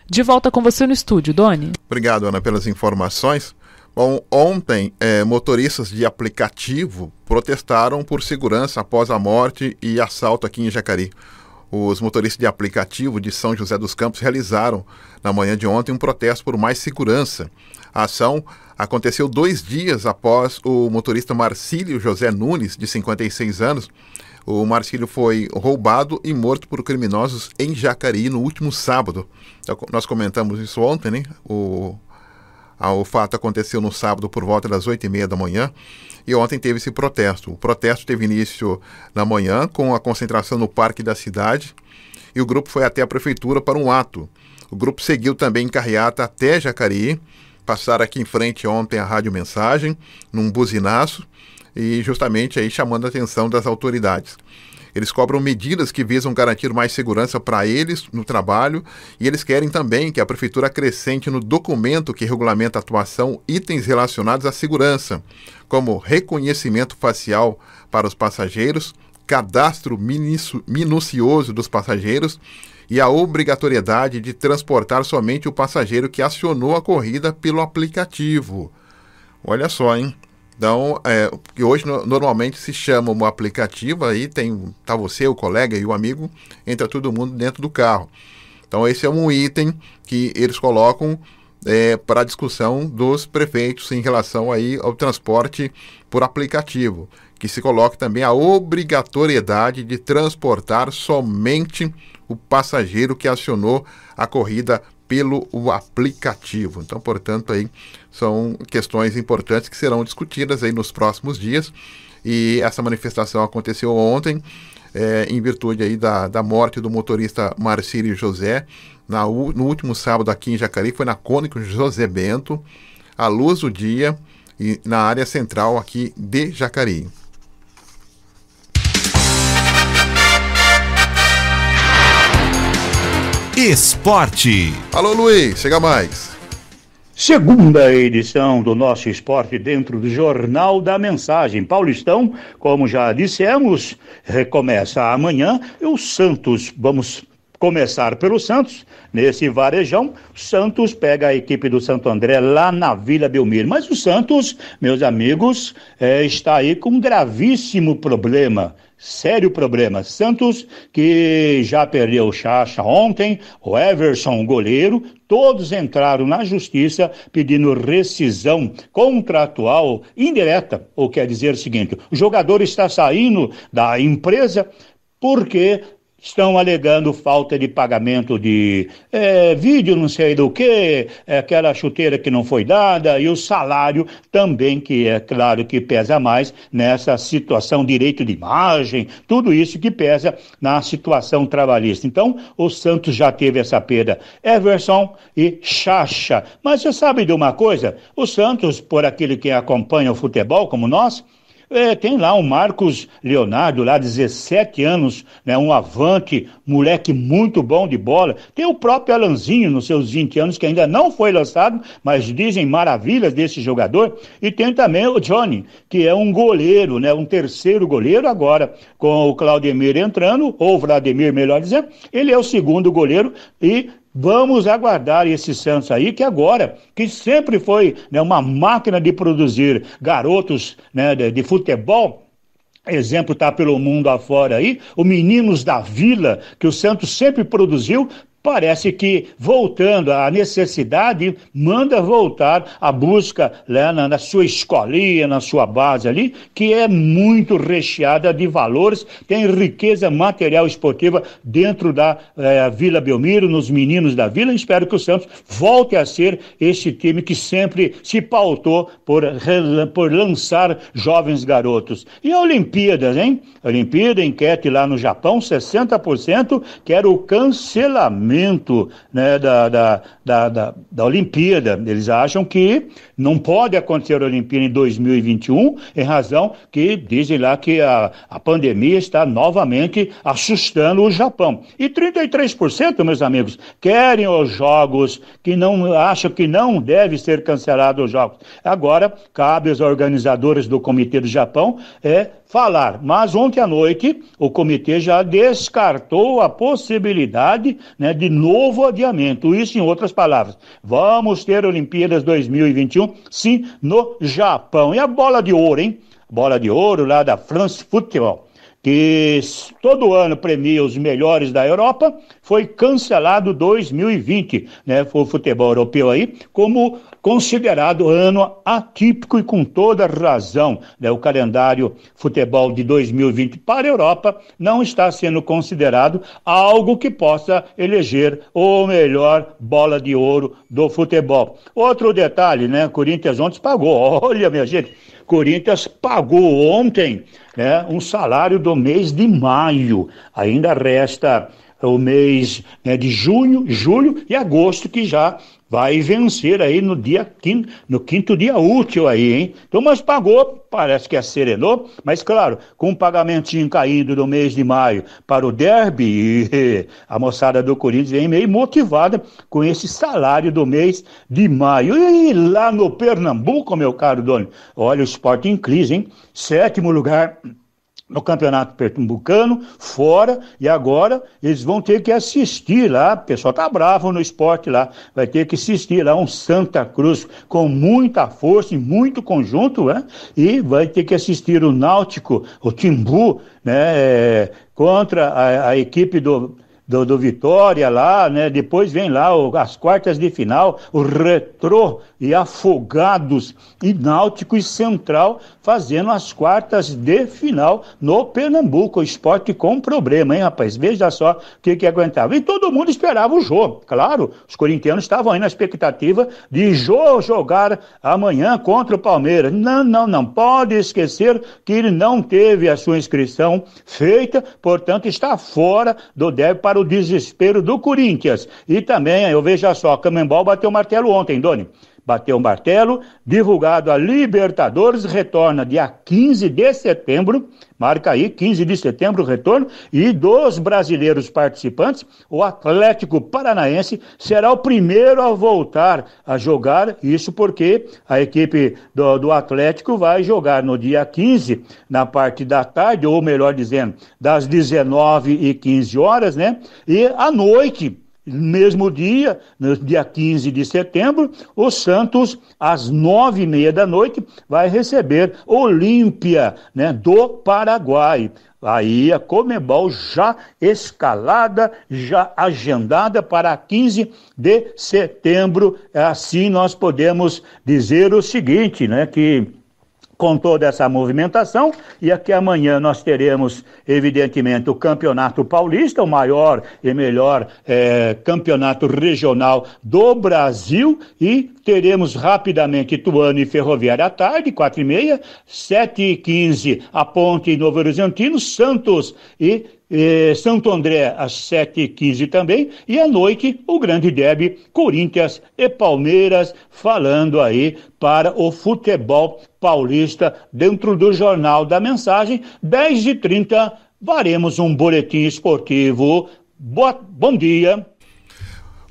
Speaker 2: De volta com você no estúdio, Doni.
Speaker 1: Obrigado, Ana, pelas informações. Bom, ontem, motoristas de aplicativo protestaram por segurança após a morte e assalto aqui em Jacareí. Os motoristas de aplicativo de São José dos Campos realizaram, na manhã de ontem, um protesto por mais segurança. A ação aconteceu 2 dias após o motorista Marcílio José Nunes, de 56 anos. O Marcílio foi roubado e morto por criminosos em Jacareí no último sábado. Nós comentamos isso ontem, né? O fato aconteceu no sábado por volta das 8h30 da manhã. E ontem teve esse protesto. O protesto teve início na manhã, com a concentração no Parque da Cidade, e o grupo foi até a prefeitura para um ato. O grupo seguiu também em carreata até Jacareí, passaram aqui em frente ontem a Rádio Mensagem, num buzinaço, e justamente aí chamando a atenção das autoridades. Eles cobram medidas que visam garantir mais segurança para eles no trabalho, e eles querem também que a prefeitura acrescente no documento que regulamenta a atuação itens relacionados à segurança, como reconhecimento facial para os passageiros, cadastro minucioso dos passageiros e a obrigatoriedade de transportar somente o passageiro que acionou a corrida pelo aplicativo. Olha só, hein? Então, que hoje normalmente se chama um aplicativo, aí tá você, o colega e o amigo, entra todo mundo dentro do carro. Então esse é um item que eles colocam para a discussão dos prefeitos em relação aí ao transporte por aplicativo, que se coloque também a obrigatoriedade de transportar somente o passageiro que acionou a corrida pelo aplicativo. Então, portanto, aí são questões importantes que serão discutidas aí nos próximos dias. E essa manifestação aconteceu ontem, em virtude aí da morte do motorista Marcílio José, no último sábado aqui em Jacareí, foi na Cônico José Bento, à luz do dia, e na área central aqui de Jacareí.
Speaker 4: Esporte.
Speaker 1: Alô, Luiz, chega mais.
Speaker 8: Segunda edição do nosso esporte dentro do Jornal da Mensagem. Paulistão, como já dissemos, recomeça amanhã. E o Santos, vamos começar pelo Santos. Nesse varejão, o Santos pega a equipe do Santo André lá na Vila Belmiro. Mas o Santos, meus amigos, está aí com um gravíssimo problema. Sério problema. Santos, que já perdeu o Chacha ontem, o Everson, o goleiro, todos entraram na justiça pedindo rescisão contratual indireta, ou quer dizer o seguinte, o jogador está saindo da empresa porque estão alegando falta de pagamento de vídeo, não sei do que, aquela chuteira que não foi dada, e o salário também, que é claro que pesa mais nessa situação, direito de imagem, tudo isso que pesa na situação trabalhista. Então, o Santos já teve essa perda, Everson e Chacha. Mas você sabe de uma coisa? O Santos, por aquele que acompanha o futebol, como nós, tem lá o Marcos Leonardo, lá 17 anos, né, um avante, moleque muito bom de bola. Tem o próprio Alanzinho, nos seus 20 anos, que ainda não foi lançado, mas dizem maravilhas desse jogador. E tem também o Johnny, que é um goleiro, né, um terceiro goleiro agora, com o Claudemir entrando, ou Vladimir, melhor dizendo, ele é o segundo goleiro e vamos aguardar esse Santos aí, que agora, que sempre foi, né, uma máquina de produzir garotos, né, de futebol. Exemplo está pelo mundo afora aí, o Meninos da Vila, que o Santos sempre produziu, parece que voltando à necessidade, manda voltar a busca, né, na sua escolinha, na sua base ali, que é muito recheada de valores, tem riqueza material esportiva dentro da Vila Belmiro, nos meninos da Vila. Espero que o Santos volte a ser esse time que sempre se pautou por lançar jovens garotos. E a Olimpíadas, hein? A Olimpíada, enquete lá no Japão, 60% quer o cancelamento, né, da Olimpíada. Eles acham que não pode acontecer a Olimpíada em 2021, em razão que dizem lá que a pandemia está novamente assustando o Japão. E 33%, meus amigos, querem os jogos, que não acham que não deve ser cancelado os jogos. Agora, cabe aos organizadores do Comitê do Japão falar. Mas ontem à noite, o comitê já descartou a possibilidade, né, de novo adiamento. Isso, em outras palavras, vamos ter Olimpíadas 2021, sim, no Japão. E a bola de ouro, hein? Bola de ouro lá da France Football, que todo ano premia os melhores da Europa, foi cancelado 2020, né? Foi o futebol europeu aí, como considerado ano atípico, e com toda razão, né? O calendário futebol de 2020 para a Europa não está sendo considerado algo que possa eleger o melhor bola de ouro do futebol. Outro detalhe, né? Corinthians ontem pagou, olha, minha gente, Corinthians pagou ontem, né, um salário do mês de maio. Ainda resta o mês, né, de junho, julho e agosto, que já vai vencer aí no quinto dia útil aí, hein? Então, mas pagou, parece que serenou, mas claro, com o pagamentinho caindo no mês de maio para o derby, a moçada do Corinthians vem meio motivada com esse salário do mês de maio. E lá no Pernambuco, meu caro Doni, olha o Sport em crise, hein? 7º lugar no Campeonato Pernambucano, fora, e agora eles vão ter que assistir lá, o pessoal tá bravo no Sport lá, vai ter que assistir lá um Santa Cruz com muita força e muito conjunto, né? E vai ter que assistir o Náutico, o Timbu, né, contra a equipe do Vitória lá, né? Depois vem lá as quartas de final, o Retrô e Afogados e Náutico e Central fazendo as quartas de final no Pernambuco. O Sport com problema, hein, rapaz? Veja só o que aguentava. E todo mundo esperava o Jô. Claro, os corintianos estavam aí na expectativa de Jô jogar amanhã contra o Palmeiras. Não pode esquecer que ele não teve a sua inscrição feita, portanto está fora do derby, para o desespero do Corinthians. E também, eu veja só, a Comembol bateu o martelo ontem, Doni. Bateu o martelo, divulgado a Libertadores, retorna dia 15 de setembro, marca aí, 15 de setembro o retorno, e dos brasileiros participantes, o Atlético Paranaense será o primeiro a voltar a jogar, isso porque a equipe do Atlético vai jogar no dia 15, na parte da tarde, ou melhor dizendo, das 19h15, né, e à noite, mesmo dia, no dia 15 de setembro, o Santos, às 9h30 da noite, vai receber Olímpia, né, do Paraguai. Aí a Conmebol já escalada, já agendada para 15 de setembro. Assim nós podemos dizer o seguinte, né, que com toda essa movimentação, e aqui amanhã nós teremos, evidentemente, o Campeonato Paulista, o maior e melhor campeonato regional do Brasil, e teremos rapidamente Ituano e Ferroviária à tarde, 4h30, 7h15 a Ponte e Novo Horizontino, Santos e Santo André às 7h15 também, e à noite o grande derby Corinthians e Palmeiras, falando aí para o futebol paulista dentro do Jornal da Mensagem. 10h30 faremos um boletim esportivo. Bom dia.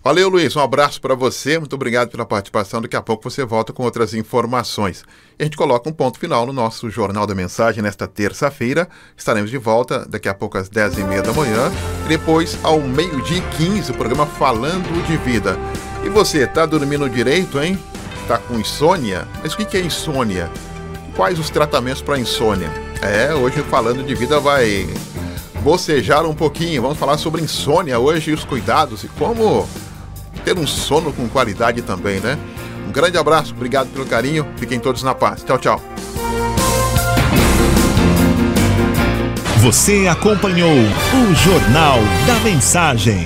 Speaker 1: Valeu, Luiz, um abraço para você, muito obrigado pela participação. Daqui a pouco você volta com outras informações. E a gente coloca um ponto final no nosso Jornal da Mensagem nesta terça-feira. Estaremos de volta daqui a pouco às 10h30 da manhã e depois ao 12h15, o programa Falando de Vida. E você, tá dormindo direito, hein? Tá com insônia? Mas o que é insônia? Quais os tratamentos para insônia? Hoje o Falando de Vida vai bocejar um pouquinho. Vamos falar sobre insônia hoje e os cuidados e como ter um sono com qualidade também, né? Um grande abraço, obrigado pelo carinho, fiquem todos na paz. Tchau, tchau.
Speaker 4: Você acompanhou o Jornal da Mensagem.